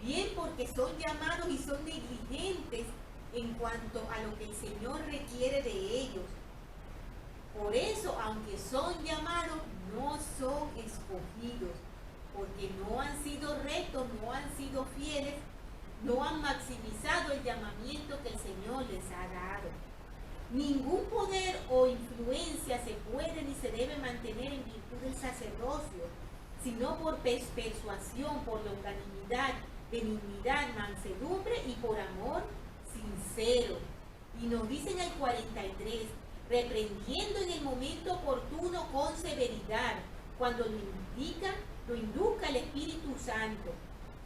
bien porque son llamados y son negligentes en cuanto a lo que el Señor requiere de ellos. Por eso, aunque son llamados, no son escogidos, porque no han sido rectos, no han sido fieles, no han maximizado el llamamiento que el Señor les ha dado. Ningún poder o influencia se puede ni se debe mantener en virtud del sacerdocio, sino por persuasión, por longanimidad, benignidad, mansedumbre y por amor sincero. Y nos dice en el 43, reprendiendo en el momento oportuno con severidad, cuando lo induzca el Espíritu Santo,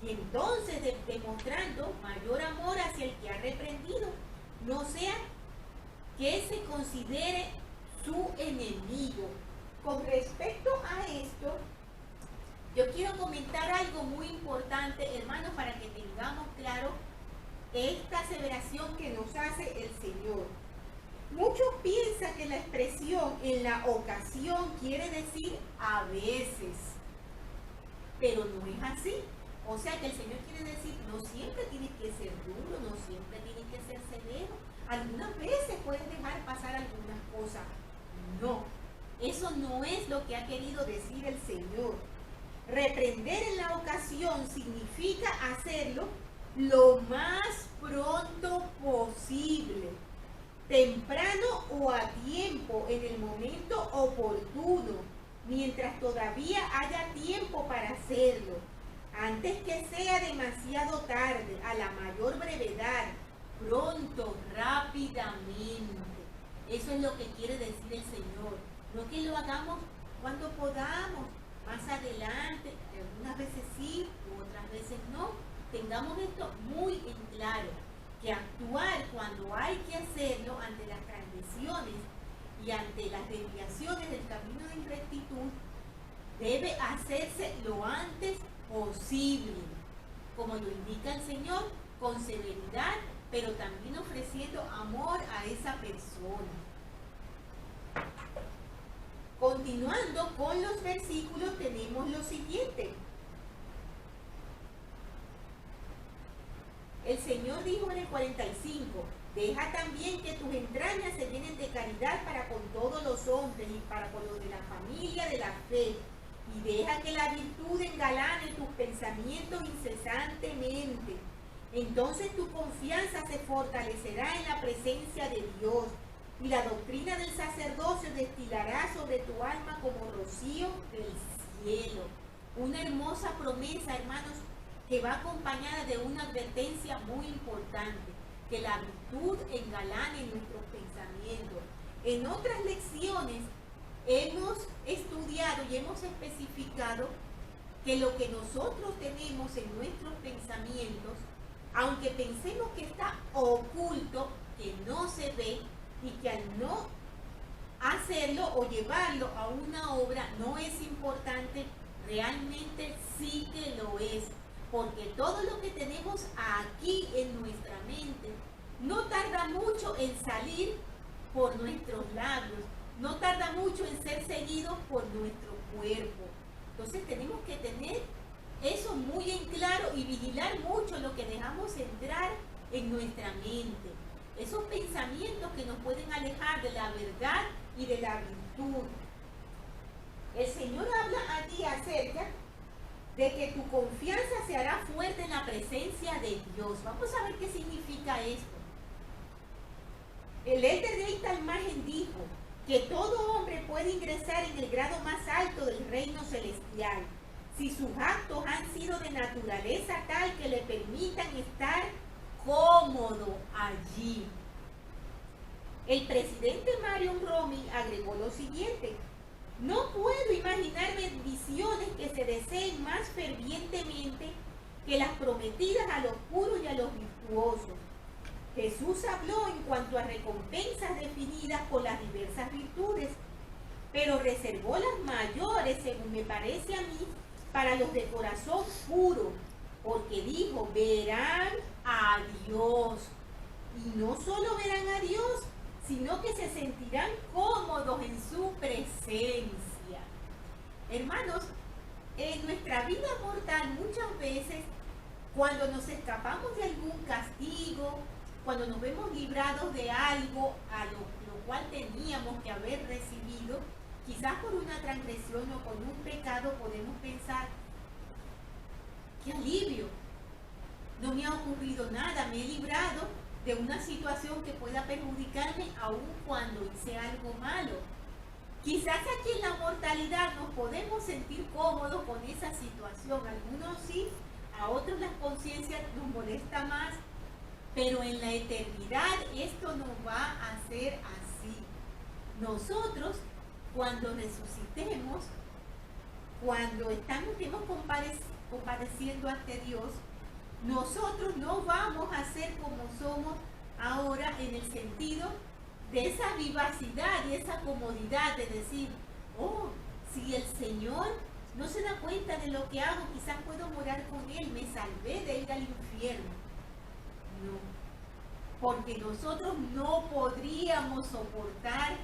y entonces demostrando mayor amor hacia el que ha reprendido, no sea que se considere su enemigo. Con respecto a esto, yo quiero comentar algo muy importante, hermanos, para que tengamos claro esta aseveración que nos hace el Señor. Muchos piensan que la expresión en la ocasión quiere decir a veces, pero no es así. O sea que el Señor quiere decir, no siempre tienes que ser duro, no siempre tienes que ser severo. Algunas veces puedes dejar pasar algunas cosas. No, eso no es lo que ha querido decir el Señor. Reprender en la ocasión significa hacerlo lo más pronto posible, temprano o a tiempo, en el momento oportuno, mientras todavía haya tiempo para hacerlo, antes que sea demasiado tarde, a la mayor brevedad, pronto, rápidamente. Eso es lo que quiere decir el Señor. No que lo hagamos cuando podamos, más adelante, algunas veces sí, u otras veces no. Tengamos esto muy en claro, que actuar cuando hay que hacerlo ante las transgresiones y ante las desviaciones del camino de rectitud debe hacerse lo antes posible, como lo indica el Señor, con severidad, pero también ofreciendo amor a esa persona. continuando con los versículos, tenemos lo siguiente. El Señor dijo en el 45, deja también que tus entrañas se llenen de caridad para con todos los hombres y para con los de la familia de la fe, y deja que la virtud engalane tus pensamientos incesantemente. Entonces tu confianza se fortalecerá en la presencia de Dios, y la doctrina del sacerdocio destilará sobre tu alma como rocío del cielo. Una hermosa promesa, hermanos, que va acompañada de una advertencia muy importante, que la virtud engalane nuestros pensamientos. En otras lecciones hemos estudiado y hemos especificado que lo que nosotros tenemos en nuestros pensamientos, aunque pensemos que está oculto, que no se ve, y que al no hacerlo o llevarlo a una obra no es importante, realmente sí que lo es. Porque todo lo que tenemos aquí en nuestra mente no tarda mucho en salir por nuestros labios, no tarda mucho en ser seguido por nuestro cuerpo. Entonces tenemos que tener eso muy en claro y vigilar mucho lo que dejamos entrar en nuestra mente. Esos pensamientos que nos pueden alejar de la verdad y de la virtud. El Señor habla aquí acerca de que tu confianza se hará fuerte en la presencia de Dios. Vamos a ver qué significa esto. El Elder de esta imagen dijo que todo hombre puede ingresar en el grado más alto del reino celestial si sus actos han sido de naturaleza tal que le permitan estar cómodo allí. El presidente Mario Romy agregó lo siguiente: no puedo imaginarme visiones que se deseen más fervientemente que las prometidas a los puros y a los virtuosos. Jesús habló en cuanto a recompensas definidas por las diversas virtudes, pero reservó las mayores, según me parece a mí, para los de corazón puro, porque dijo, verán a Dios. Y no solo verán a Dios, sino que se sentirán cómodos en su presencia. Hermanos, en nuestra vida mortal muchas veces, cuando nos escapamos de algún castigo, cuando nos vemos librados de algo a lo cual teníamos que haber recibido, quizás por una transgresión o por un pecado, podemos pensar, ¡qué alivio! No me ha ocurrido nada, me he librado de una situación que pueda perjudicarme aun cuando hice algo malo. Quizás aquí en la mortalidad nos podemos sentir cómodos con esa situación. Algunos sí, a otros la conciencia nos molesta más, pero en la eternidad esto no va a ser así. Nosotros, cuando resucitemos, cuando estemos compareciendo ante Dios, nosotros no vamos a ser como somos ahora, en el sentido de esa vivacidad y esa comodidad de decir, oh, si el Señor no se da cuenta de lo que hago, quizás puedo morar con Él, me salvé de ir al infierno. No, porque nosotros no podríamos soportar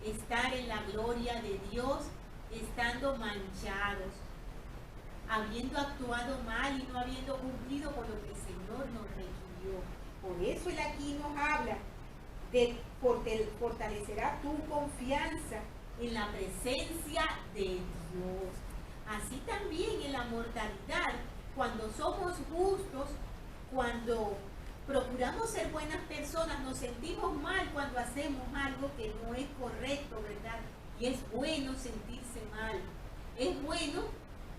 estar en la gloria de Dios estando manchados, habiendo actuado mal y no habiendo cumplido con lo que el Señor nos requirió. Por eso Él aquí nos habla de fortalecerá tu confianza en la presencia de Dios. Así también en la mortalidad, cuando somos justos, cuando procuramos ser buenas personas, nos sentimos mal cuando hacemos algo que no es correcto, ¿verdad? Y es bueno sentirse mal. Es bueno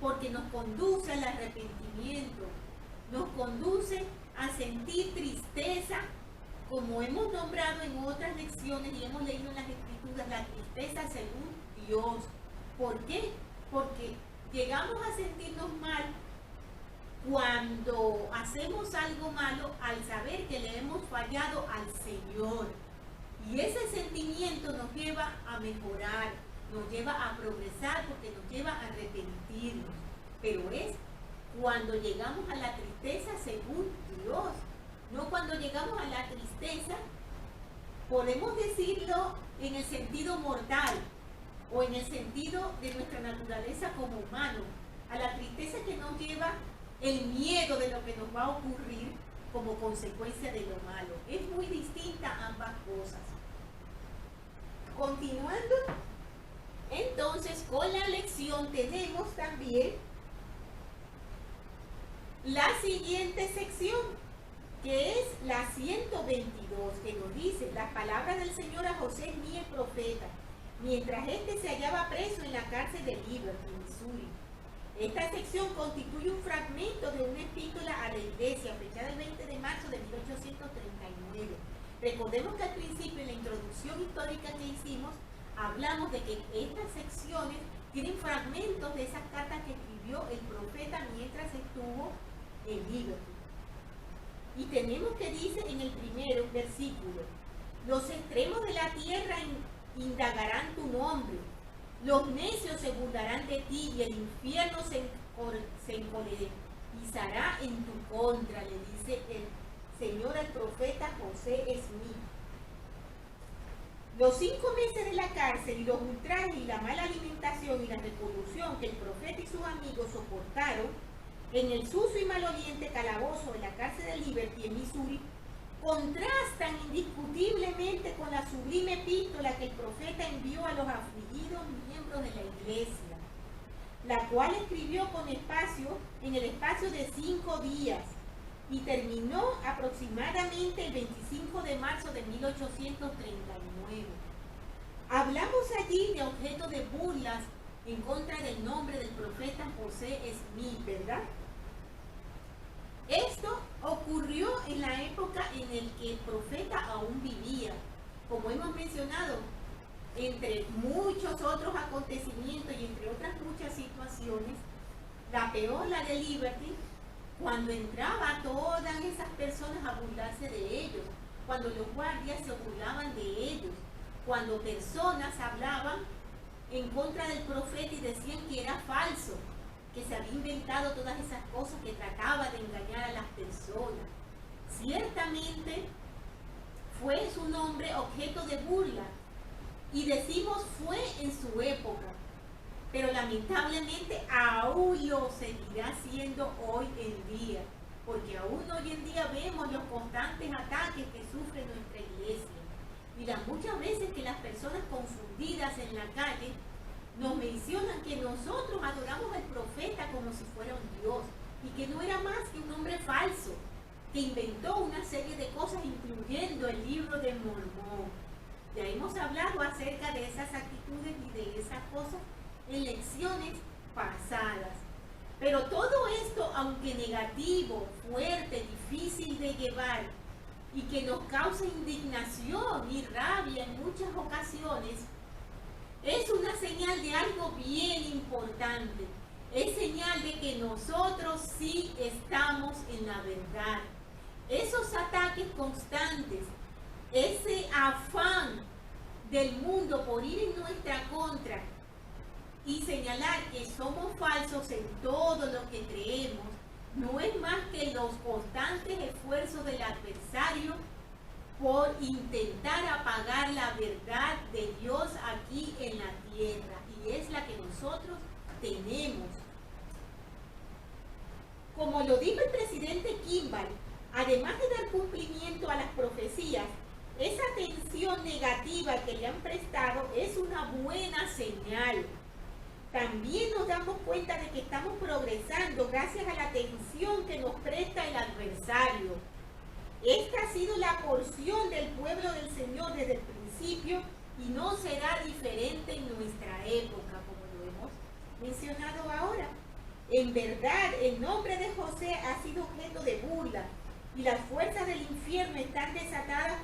porque nos conduce al arrepentimiento, nos conduce a sentir tristeza, como hemos nombrado en otras lecciones y hemos leído en las Escrituras, la tristeza según Dios. ¿Por qué? Porque llegamos a sentirnos mal cuando hacemos algo malo al saber que le hemos fallado al Señor. Y ese sentimiento nos lleva a mejorar, nos lleva a progresar, porque nos lleva a arrepentirnos. Pero es cuando llegamos a la tristeza según Dios, no cuando llegamos a la tristeza, podemos decirlo en el sentido mortal, o en el sentido de nuestra naturaleza como humano, a la tristeza que nos lleva el miedo de lo que nos va a ocurrir como consecuencia de lo malo. Es muy distinta ambas cosas. Continuando, entonces con la lección tenemos también la siguiente sección, que es la 122, que nos dice: las palabras del Señor a José Smith el profeta, mientras éste se hallaba preso en la cárcel de Liberty, Missouri. Esta sección constituye un fragmento de una epístola a la iglesia, fechada el 20 de marzo de 1839. Recordemos que al principio, en la introducción histórica que hicimos, hablamos de que estas secciones tienen fragmentos de esas cartas que escribió el profeta mientras estuvo en Liberty. Y tenemos que dice en el primero versículo: los extremos de la tierra indagarán tu nombre, los necios se burlarán de ti y el infierno se encolerizará en tu contra, le dice el Señor al profeta José Smith. Los 5 meses de la cárcel y los ultrajes y la mala alimentación y la reclusión que el profeta y sus amigos soportaron en el sucio y maloliente calabozo de la cárcel de Liberty en Missouri contrastan indiscutiblemente con la sublime epístola que el profeta envió a los afligidos miembros de la iglesia, la cual escribió en el espacio de 5 días y terminó aproximadamente el 25 de marzo de 1839. Hablamos allí de objeto de burlas en contra del nombre del profeta José Smith, ¿verdad? Esto ocurrió en la época en la que el profeta aún vivía. Como hemos mencionado, entre muchos otros acontecimientos y entre otras muchas situaciones, la peor, la de Liberty, cuando entraba todas esas personas a burlarse de ellos, cuando los guardias se burlaban de ellos, cuando personas hablaban en contra del profeta y decían que era falso, que se había inventado todas esas cosas, que trataba de engañar a las personas. Ciertamente fue su nombre objeto de burla, y decimos fue en su época, pero lamentablemente aún lo seguirá siendo hoy en día, porque aún hoy en día vemos los constantes ataques que sufre nuestra iglesia, y las muchas veces que las personas confundidas en la calle nos mencionan que nosotros adoramos al profeta como si fuera un dios, y que no era más que un hombre falso, que inventó una serie de cosas, incluyendo el libro de Mormón. Ya hemos hablado acerca de esas actitudes y de esas cosas en lecciones pasadas. Pero todo esto, aunque negativo, fuerte, difícil de llevar, y que nos causa indignación y rabia en muchas ocasiones, es una señal de algo bien importante. Es señal de que nosotros sí estamos en la verdad. Esos ataques constantes, ese afán del mundo por ir en nuestra contra y señalar que somos falsos en todo lo que creemos, no es más que los constantes esfuerzos del adversario por intentar apagar la verdad de Dios aquí en la tierra, y es la que nosotros tenemos. Como lo dijo el presidente Kimball, además de dar cumplimiento a las profecías, esa atención negativa que le han prestado es una buena señal. También nos damos cuenta de que estamos progresando gracias a la atención que nos presta el adversario. Esta ha sido la porción del pueblo del Señor desde el principio y no será diferente en nuestra época, como lo hemos mencionado ahora. En verdad, el nombre de José ha sido objeto de burla y las fuerzas del infierno están desatadas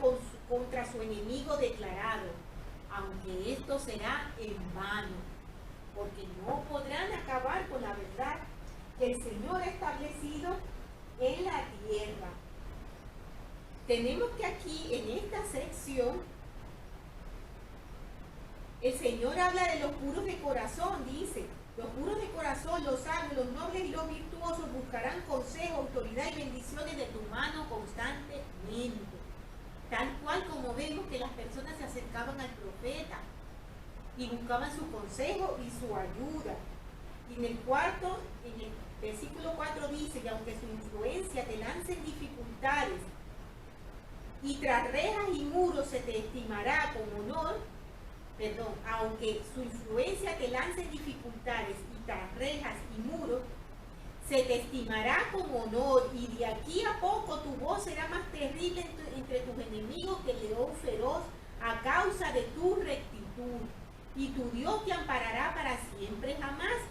contra su enemigo declarado, aunque esto será en vano, porque no podrán acabar con la verdad que el Señor ha establecido en la tierra. Tenemos que aquí, en esta sección, el Señor habla de los puros de corazón, dice: los puros de corazón, los sabios, los nobles y los virtuosos buscarán consejo, autoridad y bendiciones de tu mano constantemente. Tal cual como vemos que las personas se acercaban al profeta y buscaban su consejo y su ayuda. Y en el cuarto, en el versículo 4 dice, y aunque su influencia te lance en dificultades, y tras rejas y muros se te estimará con honor, aunque su influencia te lance en dificultades, y tras rejas y muros, se te estimará con honor, y de aquí a poco tu voz será más terrible entre tus enemigos que el león feroz a causa de tu rectitud, y tu Dios te amparará para siempre jamás.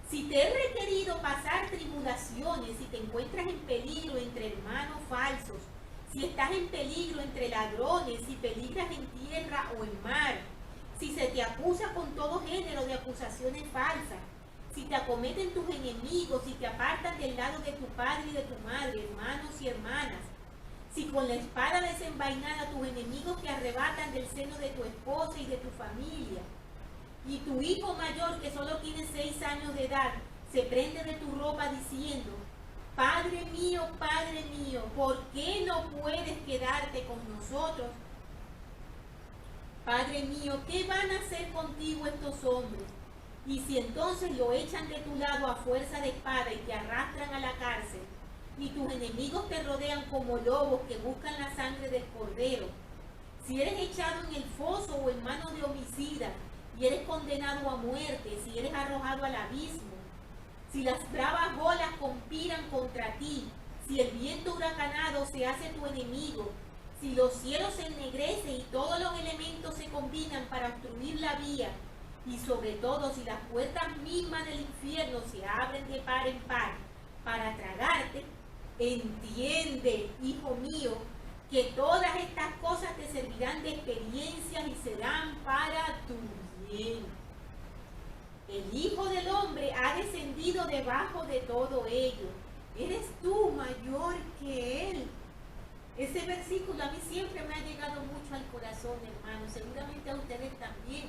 Si te he requerido pasar tribulaciones, si te encuentras en peligro entre hermanos falsos, si estás en peligro entre ladrones, si peligras en tierra o en mar, si se te acusa con todo género de acusaciones falsas, si te acometen tus enemigos, si te apartan del lado de tu padre y de tu madre, hermanos y hermanas, si con la espada desenvainada tus enemigos te arrebatan del seno de tu esposa y de tu familia, y tu hijo mayor, que solo tiene 6 años de edad, se prende de tu ropa diciendo, Padre mío, ¿por qué no puedes quedarte con nosotros? Padre mío, ¿qué van a hacer contigo estos hombres? Y si entonces lo echan de tu lado a fuerza de espada y te arrastran a la cárcel, y tus enemigos te rodean como lobos que buscan la sangre del cordero, si eres echado en el foso o en manos de homicidas, y eres condenado a muerte, si eres arrojado al abismo, si las bravas olas conspiran contra ti, si el viento huracanado se hace tu enemigo, si los cielos se ennegrecen y todos los elementos se combinan para obstruir la vía, y sobre todo si las puertas mismas del infierno se abren de par en par para tragarte, entiende, hijo mío, que todas estas cosas te servirán de experiencias y serán para tu bien. El Hijo del Hombre ha descendido debajo de todo ello. ¿Eres tú mayor que Él? Ese versículo a mí siempre me ha llegado mucho al corazón, hermano. Seguramente a ustedes también.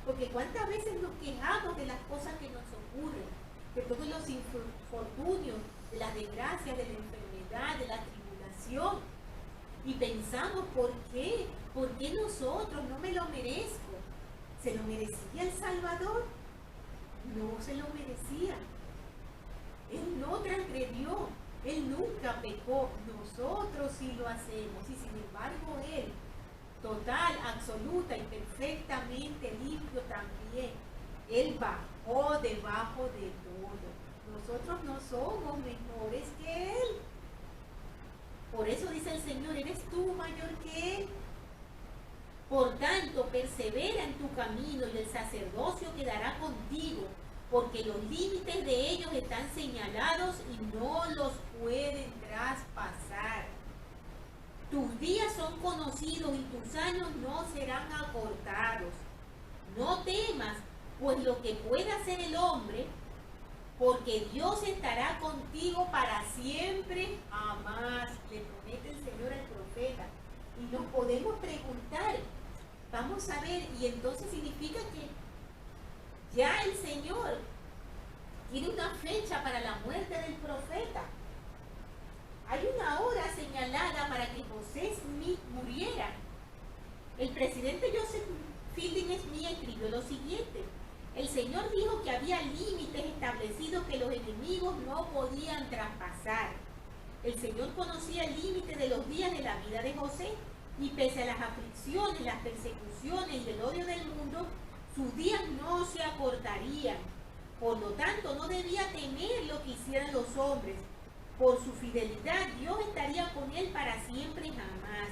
Porque cuántas veces nos quejamos de las cosas que nos ocurren, de todos los infortunios, de las desgracias, de la enfermedad, de la tribulación. Y pensamos, ¿por qué? ¿Por qué nosotros? No me lo merezco. ¿Se lo merecía el Salvador? No se lo merecía. Él no transgredió, Él nunca pecó. Nosotros sí lo hacemos. Y sin embargo Él, total, absoluta y perfectamente limpio también, Él bajó debajo de todo. Nosotros no somos mejores que Él. Por eso dice el Señor, ¿eres tú mayor que Él? Por tanto, persevera en tu camino y el sacerdocio quedará contigo, porque los límites de ellos están señalados y no los pueden traspasar. Tus días son conocidos y tus años no serán acortados. No temas, pues lo que pueda hacer el hombre, porque Dios estará contigo para siempre, jamás, le promete el Señor al profeta. Y nos podemos preguntar, vamos a ver, y entonces significa que ya el Señor tiene una fecha para la muerte del profeta. Hay una hora señalada para que José Smith muriera. El presidente Joseph Fielding Smith escribió lo siguiente: el Señor dijo que había límites establecidos que los enemigos no podían traspasar. El Señor conocía el límite de los días de la vida de José, y pese a las aflicciones, las persecuciones y el odio del mundo, sus días no se acortarían. Por lo tanto, no debía temer lo que hicieran los hombres. Por su fidelidad, Dios estaría con él para siempre y jamás.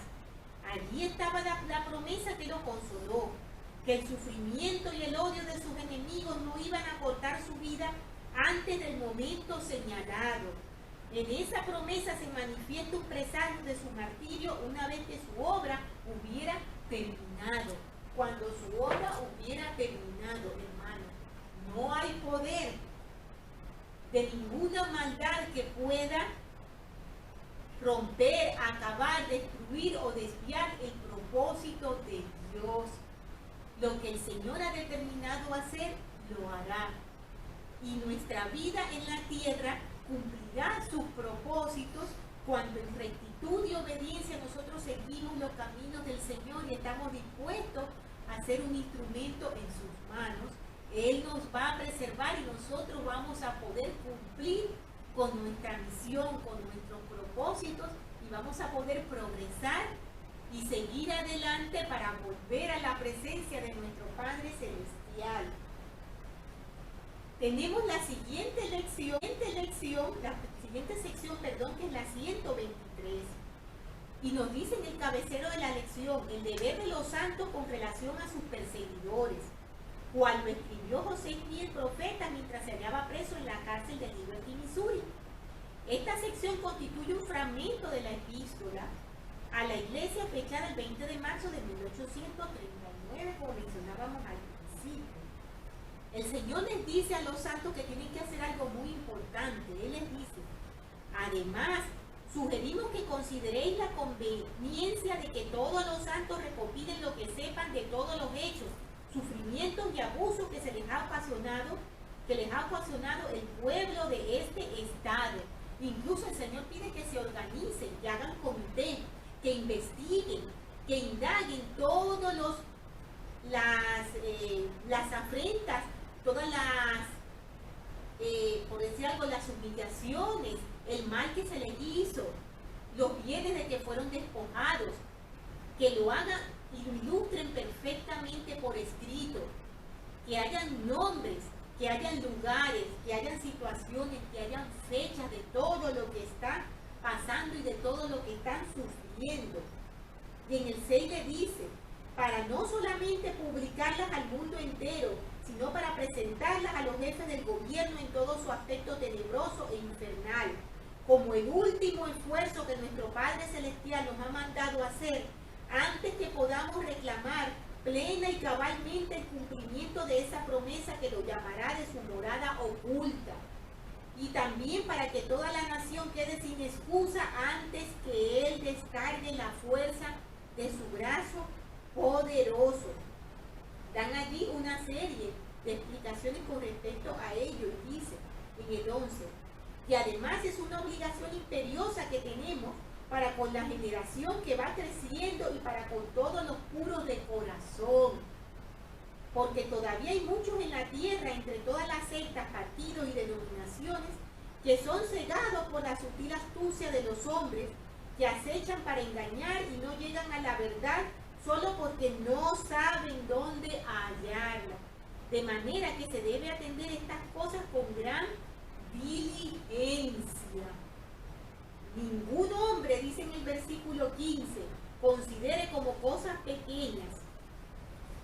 Allí estaba la promesa que lo consoló, que el sufrimiento y el odio de sus enemigos no iban a cortar su vida antes del momento señalado. En esa promesa se manifiesta un presagio de su martirio una vez que su obra hubiera terminado. Cuando su obra hubiera terminado, hermano, no hay poder de ninguna maldad que pueda romper, acabar, destruir o desviar el propósito de Dios. Lo que el Señor ha determinado hacer, lo hará. Y nuestra vida en la tierra cumplirá sus propósitos cuando en rectitud y obediencia nosotros seguimos los caminos del Señor y estamos dispuestos a ser un instrumento en sus manos. Él nos va a preservar y nosotros vamos a poder cumplir con nuestra misión, con nuestros propósitos, y vamos a poder progresar y seguir adelante para volver a la presencia de nuestro Padre Celestial. Tenemos la siguiente sección, que es la 123. Y nos dice en el cabecero de la lección, el deber de los santos con relación a sus perseguidores, cual lo escribió José Smith el profeta mientras se hallaba preso en la cárcel de Liberty, Missouri. Esta sección constituye un fragmento de la epístola a la iglesia fechada el 20 de marzo de 1839, como mencionábamos al principio. El Señor les dice a los santos que tienen que hacer algo muy importante. Él les dice: además, sugerimos que consideréis la conveniencia de que todos los santos recopilen lo que sepan de todos los hechos, sufrimientos y abusos que les ha ocasionado el pueblo de este estado. Incluso el Señor pide que se organicen, que hagan comité, que investiguen, que indaguen todas las afrentas, todas las, por decir algo, las humillaciones, el mal que se les hizo, los bienes de que fueron despojados, que lo hagan y lo ilustren perfectamente por escrito, que hayan nombres, que hayan lugares, que hayan situaciones, que hayan fechas de todo lo que está pasando y de todo lo que están sufriendo. Y en el 6 le dice, para no solamente publicarlas al mundo entero, sino para presentarlas a los jefes del gobierno en todo su aspecto tenebroso e infernal, como el último esfuerzo que nuestro Padre Celestial nos ha mandado hacer antes que podamos reclamar plena y cabalmente el cumplimiento de esa promesa que lo llamará de su morada oculta, y también para que toda la nación quede sin excusa antes que Él descargue la fuerza de su brazo poderoso. Dan allí una serie de explicaciones con respecto a ello, y dice en el 11 que además es una obligación imperiosa que tenemos para con la generación que va creciendo y para con todos los puros de corazón, porque todavía hay muchos en la tierra, entre todas las sectas, partidos y denominaciones, que son cegados por la sutil astucia de los hombres, que acechan para engañar y no llegan a la verdad solo porque no saben dónde hallarla. De manera que se debe atender estas cosas con gran diligencia. Ningún hombre, dice en el versículo 15, considere como cosas pequeñas,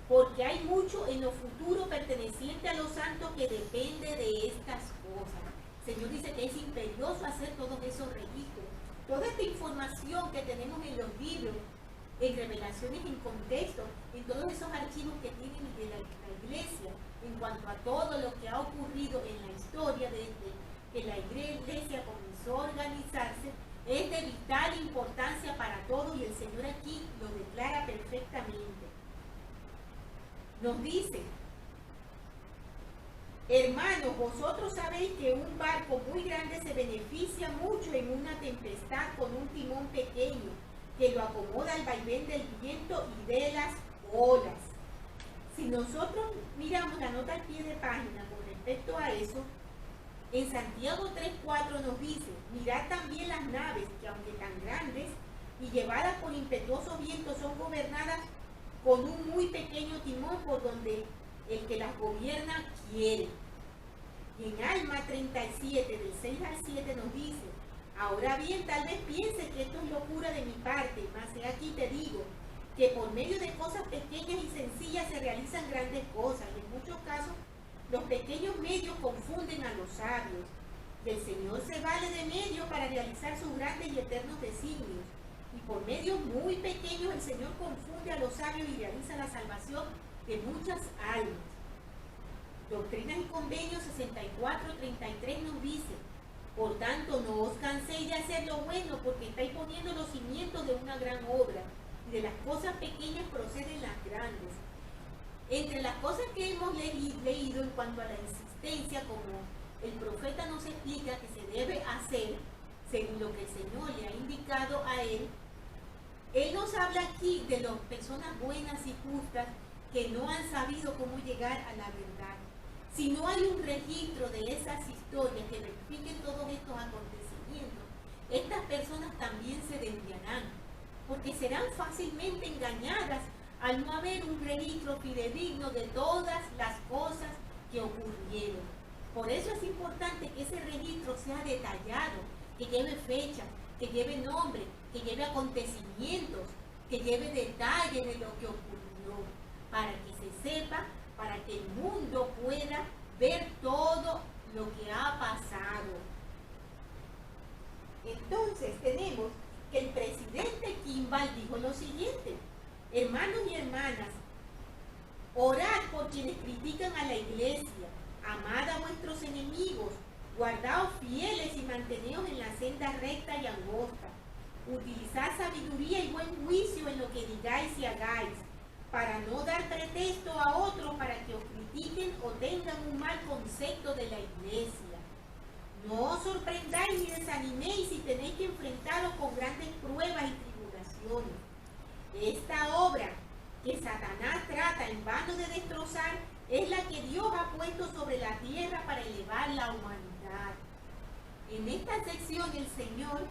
porque hay mucho en lo futuro perteneciente a los santos que depende de estas cosas. El Señor dice que es imperioso hacer todos esos registros, toda esta información que tenemos en los libros, en revelaciones, en contexto, en todos esos archivos que tienen de la iglesia, en cuanto a todo lo que ha ocurrido en la historia desde que la iglesia comenzó a organizarse, es de vital importancia para todos, y el Señor aquí lo declara perfectamente. Nos dice: hermanos, vosotros sabéis que un barco muy grande se beneficia mucho en una tempestad con un timón pequeño que lo acomoda al vaivén del viento y de las olas. Si nosotros miramos la nota al pie de página con respecto a eso, en Santiago 3:4 nos dice: mirad también las naves, que aunque tan grandes y llevadas por impetuosos vientos, son gobernadas con un muy pequeño timón por donde el que las gobierna quiere. Y en Alma 37, del 6 al 7 nos dice: ahora bien, tal vez piense que esto es locura de mi parte, mas he aquí te digo, que por medio de cosas pequeñas y sencillas se realizan grandes cosas, y en muchos casos los pequeños medios confunden a los sabios, y el Señor se vale de medios para realizar sus grandes y eternos designios, y por medios muy pequeños el Señor confunde a los sabios y realiza la salvación de muchas almas. Doctrinas y Convenios 64:33 nos dice: por tanto, no os canséis de hacer lo bueno, porque estáis poniendo los cimientos de una gran obra, y de las cosas pequeñas proceden las grandes. Entre las cosas que hemos leído en cuanto a la insistencia, como el profeta nos explica que se debe hacer según lo que el Señor le ha indicado a él nos habla aquí de las personas buenas y justas que no han sabido cómo llegar a la verdad. Si no hay un registro de esas historias que verifiquen todos estos acontecimientos, estas personas también se desviarán, porque serán fácilmente engañadas al no haber un registro fidedigno de todas las cosas que ocurrieron. Por eso es importante que ese registro sea detallado, que lleve fecha, que lleve nombre, que lleve acontecimientos, que lleve detalles de lo que ocurrió, para que se sepa, para que el mundo pueda ver todo lo que ha pasado. Entonces tenemos que el presidente Kimball dijo lo siguiente: hermanos y hermanas, orad por quienes critican a la iglesia, amad a vuestros enemigos, guardaos fieles y manteneos en la senda recta y angosta. Utilizad sabiduría y buen juicio en lo que digáis y hagáis, para no dar pretexto a otros para que os critiquen o tengan un mal concepto de la iglesia. No os sorprendáis ni desaniméis si tenéis que enfrentaros con grandes pruebas y tribulaciones. Esta obra que Satanás trata en vano de destrozar es la que Dios ha puesto sobre la tierra para elevar la humanidad. En esta sección el Señor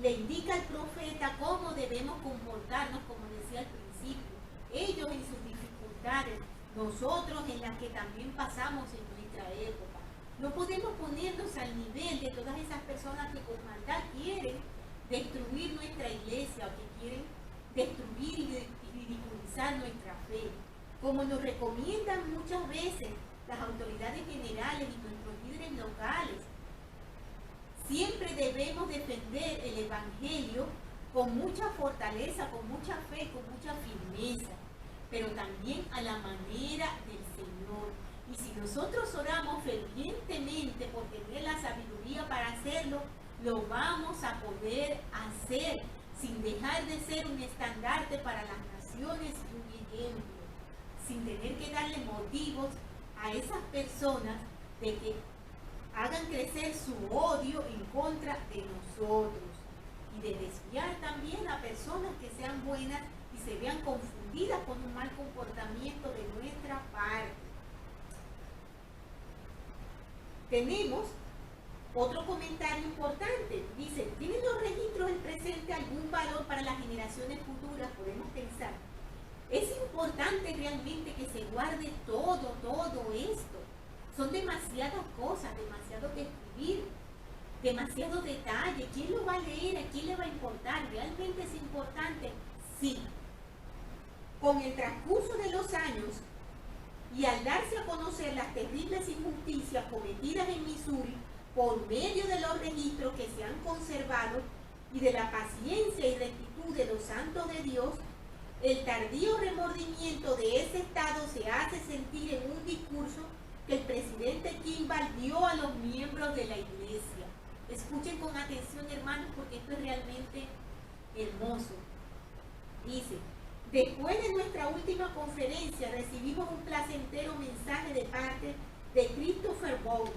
le indica al profeta cómo debemos comportarnos, como decía al principio, ellos en sus dificultades, nosotros en las que también pasamos en nuestra época. No podemos ponernos al nivel de todas esas personas que con maldad quieren destruir nuestra iglesia o que quieren destruir y ridiculizar nuestra fe. Como nos recomiendan muchas veces las autoridades generales y nuestros líderes locales, siempre debemos defender el Evangelio con mucha fortaleza, con mucha fe, con mucha firmeza, pero también a la manera del Señor. Y si nosotros oramos fervientemente por tener la sabiduría para hacerlo, lo vamos a poder hacer sin dejar de ser un estandarte para las naciones y un ejemplo, sin tener que darle motivos a esas personas de que hagan crecer su odio en contra de nosotros, y de desviar también a personas que sean buenas y se vean confundidas con un mal comportamiento de nuestra parte. Tenemos otro comentario importante. Dice: ¿tienen los registros del presente algún valor para las generaciones futuras? Podemos pensar, es importante realmente que se guarde todo esto. Son demasiadas cosas, demasiado que escribir, demasiado detalle. ¿Quién lo va a leer? ¿A quién le va a importar? ¿Realmente es importante? Sí. Con el transcurso de los años y al darse a conocer las terribles injusticias cometidas en Missouri por medio de los registros que se han conservado y de la paciencia y rectitud de los santos de Dios, el tardío remordimiento de ese estado se hace sentir en un discurso que el presidente Kimball dio a los miembros de la iglesia. Escuchen con atención, hermanos, porque esto es realmente hermoso. Dice: después de nuestra última conferencia recibimos un placentero mensaje de parte de Christopher Bond,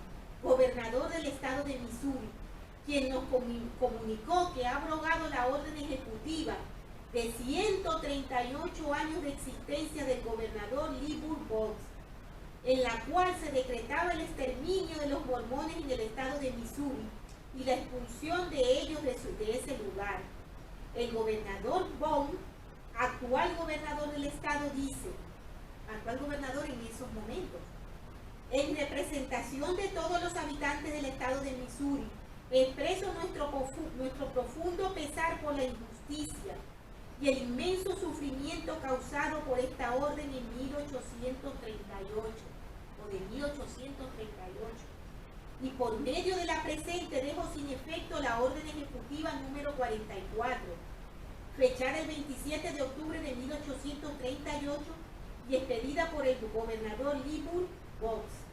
gobernador del estado de Missouri, quien nos comunicó que ha abrogado la orden ejecutiva de 138 años de existencia del gobernador Lieber Boggs, en la cual se decretaba el exterminio de los mormones en el estado de Missouri y la expulsión de ellos de ese lugar. El gobernador Bond, actual gobernador del estado, dice, actual gobernador en esos momentos: en representación de todos los habitantes del estado de Missouri, expreso nuestro profundo pesar por la injusticia y el inmenso sufrimiento causado por esta orden en 1838 o de 1838, y por medio de la presente dejo sin efecto la orden ejecutiva número 44, fechada el 27 de octubre de 1838 y expedida por el gobernador Lieber Boggs.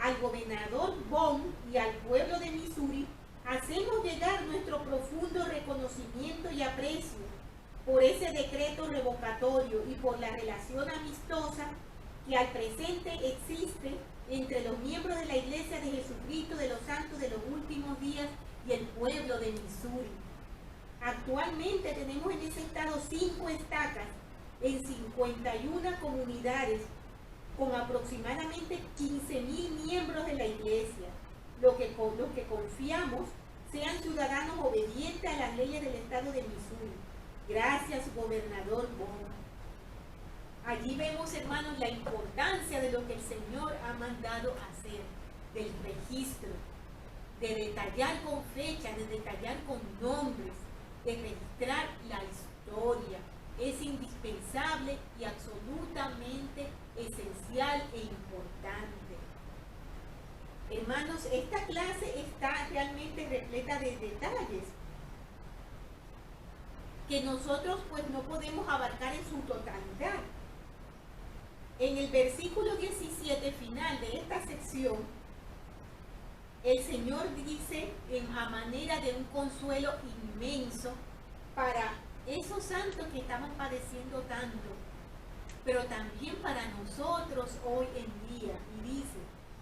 Al gobernador Bond y al pueblo de Missouri hacemos llegar nuestro profundo reconocimiento y aprecio por ese decreto revocatorio y por la relación amistosa que al presente existe entre los miembros de la Iglesia de Jesucristo de los Santos de los Últimos Días y el pueblo de Missouri. Actualmente tenemos en ese estado 5 estacas en 51 comunidades con aproximadamente 15.000 miembros de la iglesia. Lo que confiamos sean ciudadanos obedientes a las leyes del estado de Missouri. Gracias, gobernador Bowman. Allí vemos, hermanos, la importancia de lo que el Señor ha mandado hacer, del registro, de detallar con fechas, de detallar con nombres, de registrar la historia. Es indispensable y absolutamente esencial e importante. Hermanos, esta clase está realmente repleta de detalles que nosotros pues no podemos abarcar en su totalidad. En el versículo 17 final de esta sección, el Señor dice a manera de un consuelo inmenso para esos santos que estaban padeciendo tanto, pero también para nosotros hoy en día. Y dice: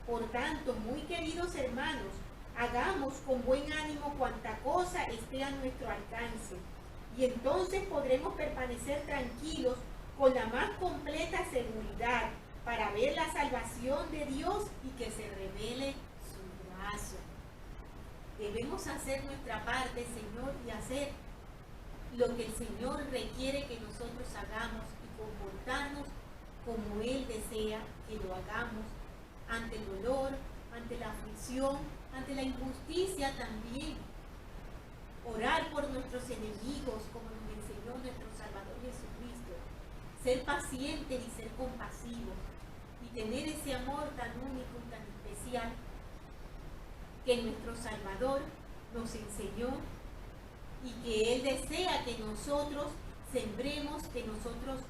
por tanto, muy queridos hermanos, hagamos con buen ánimo cuanta cosa esté a nuestro alcance, y entonces podremos permanecer tranquilos con la más completa seguridad para ver la salvación de Dios y que se revele su brazo. Debemos hacer nuestra parte, Señor, y hacer lo que el Señor requiere que nosotros hagamos y comportarnos como Él desea que lo hagamos, ante el dolor, ante la aflicción, ante la injusticia también. Orar por nuestros enemigos, como nos enseñó nuestro Salvador Jesucristo. Ser pacientes y ser compasivos. Y tener ese amor tan único y tan especial que nuestro Salvador nos enseñó y que Él desea que nosotros sembremos, que nosotros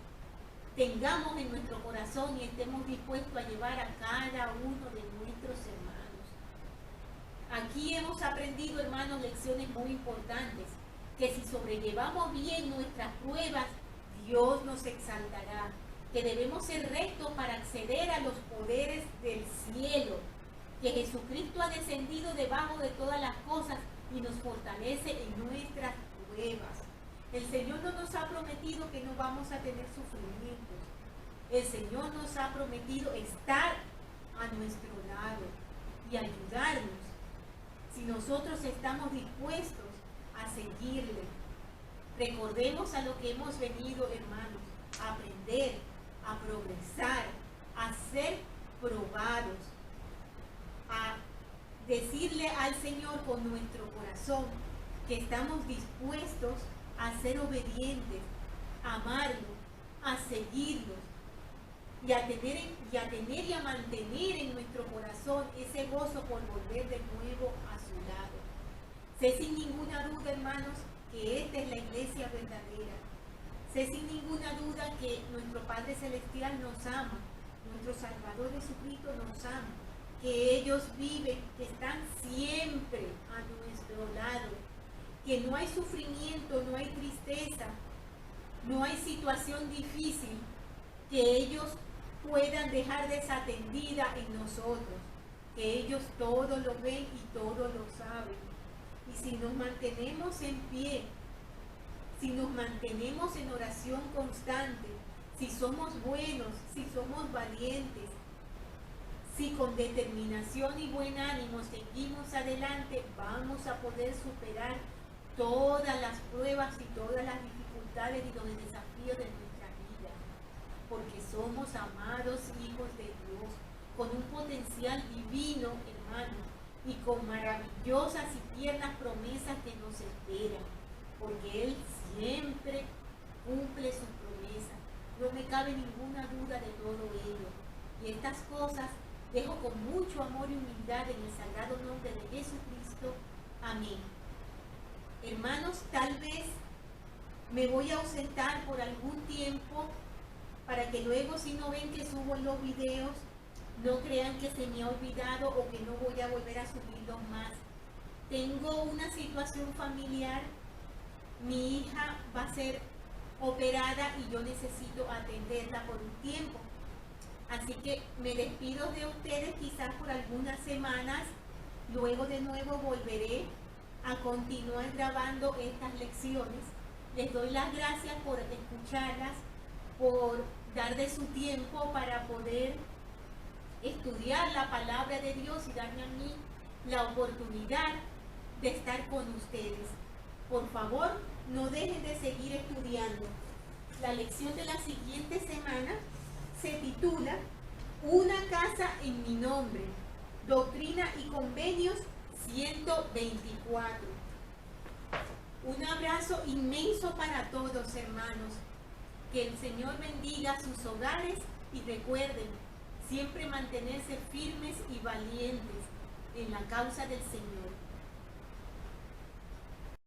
tengamos en nuestro corazón y estemos dispuestos a llevar a cada uno de nuestros hermanos. Aquí hemos aprendido, hermanos, lecciones muy importantes, que si sobrellevamos bien nuestras pruebas, Dios nos exaltará, que debemos ser rectos para acceder a los poderes del cielo, que Jesucristo ha descendido debajo de todas las cosas y nos fortalece en nuestras pruebas. El Señor no nos ha prometido que no vamos a tener sufrimientos. El Señor nos ha prometido estar a nuestro lado y ayudarnos si nosotros estamos dispuestos a seguirle. Recordemos a lo que hemos venido, hermanos, a aprender, a progresar, a ser probados, a decirle al Señor con nuestro corazón que estamos dispuestos a ser obedientes, a amarlo, a seguirlo y a tener y a mantener en nuestro corazón ese gozo por volver de nuevo a su lado. Sé sin ninguna duda, hermanos, que esta es la iglesia verdadera. Sé sin ninguna duda que nuestro Padre Celestial nos ama, nuestro Salvador Jesucristo nos ama, que ellos viven, que están siempre a nuestro lado, que no hay sufrimiento, no hay tristeza, no hay situación difícil que ellos puedan dejar desatendida en nosotros, que ellos todo lo ven y todo lo saben. Y si nos mantenemos en pie, si nos mantenemos en oración constante, si somos buenos, si somos valientes, si con determinación y buen ánimo seguimos adelante, vamos a poder superar todas las pruebas y todas las dificultades y los desafíos de nuestra vida, porque somos amados hijos de Dios, con un potencial divino, hermano, y con maravillosas y tiernas promesas que nos esperan, porque Él siempre cumple sus promesas. No me cabe ninguna duda de todo ello. Y estas cosas dejo con mucho amor y humildad en el sagrado nombre de Jesucristo. Amén. Hermanos, tal vez me voy a ausentar por algún tiempo para que luego, si no ven que subo los videos, no crean que se me ha olvidado o que no voy a volver a subirlos más. Tengo una situación familiar, mi hija va a ser operada y yo necesito atenderla por un tiempo. Así que me despido de ustedes quizás por algunas semanas, luego de nuevo volveré a continuar grabando estas lecciones. Les doy las gracias por escucharlas, por dar de su tiempo para poder estudiar la palabra de Dios y darme a mí la oportunidad de estar con ustedes. Por favor, no dejen de seguir estudiando. La lección de la siguiente semana se titula Una casa en mi nombre, Doctrina y Convenios 124. Un abrazo inmenso para todos, hermanos. Que el Señor bendiga sus hogares y recuerden siempre mantenerse firmes y valientes en la causa del Señor.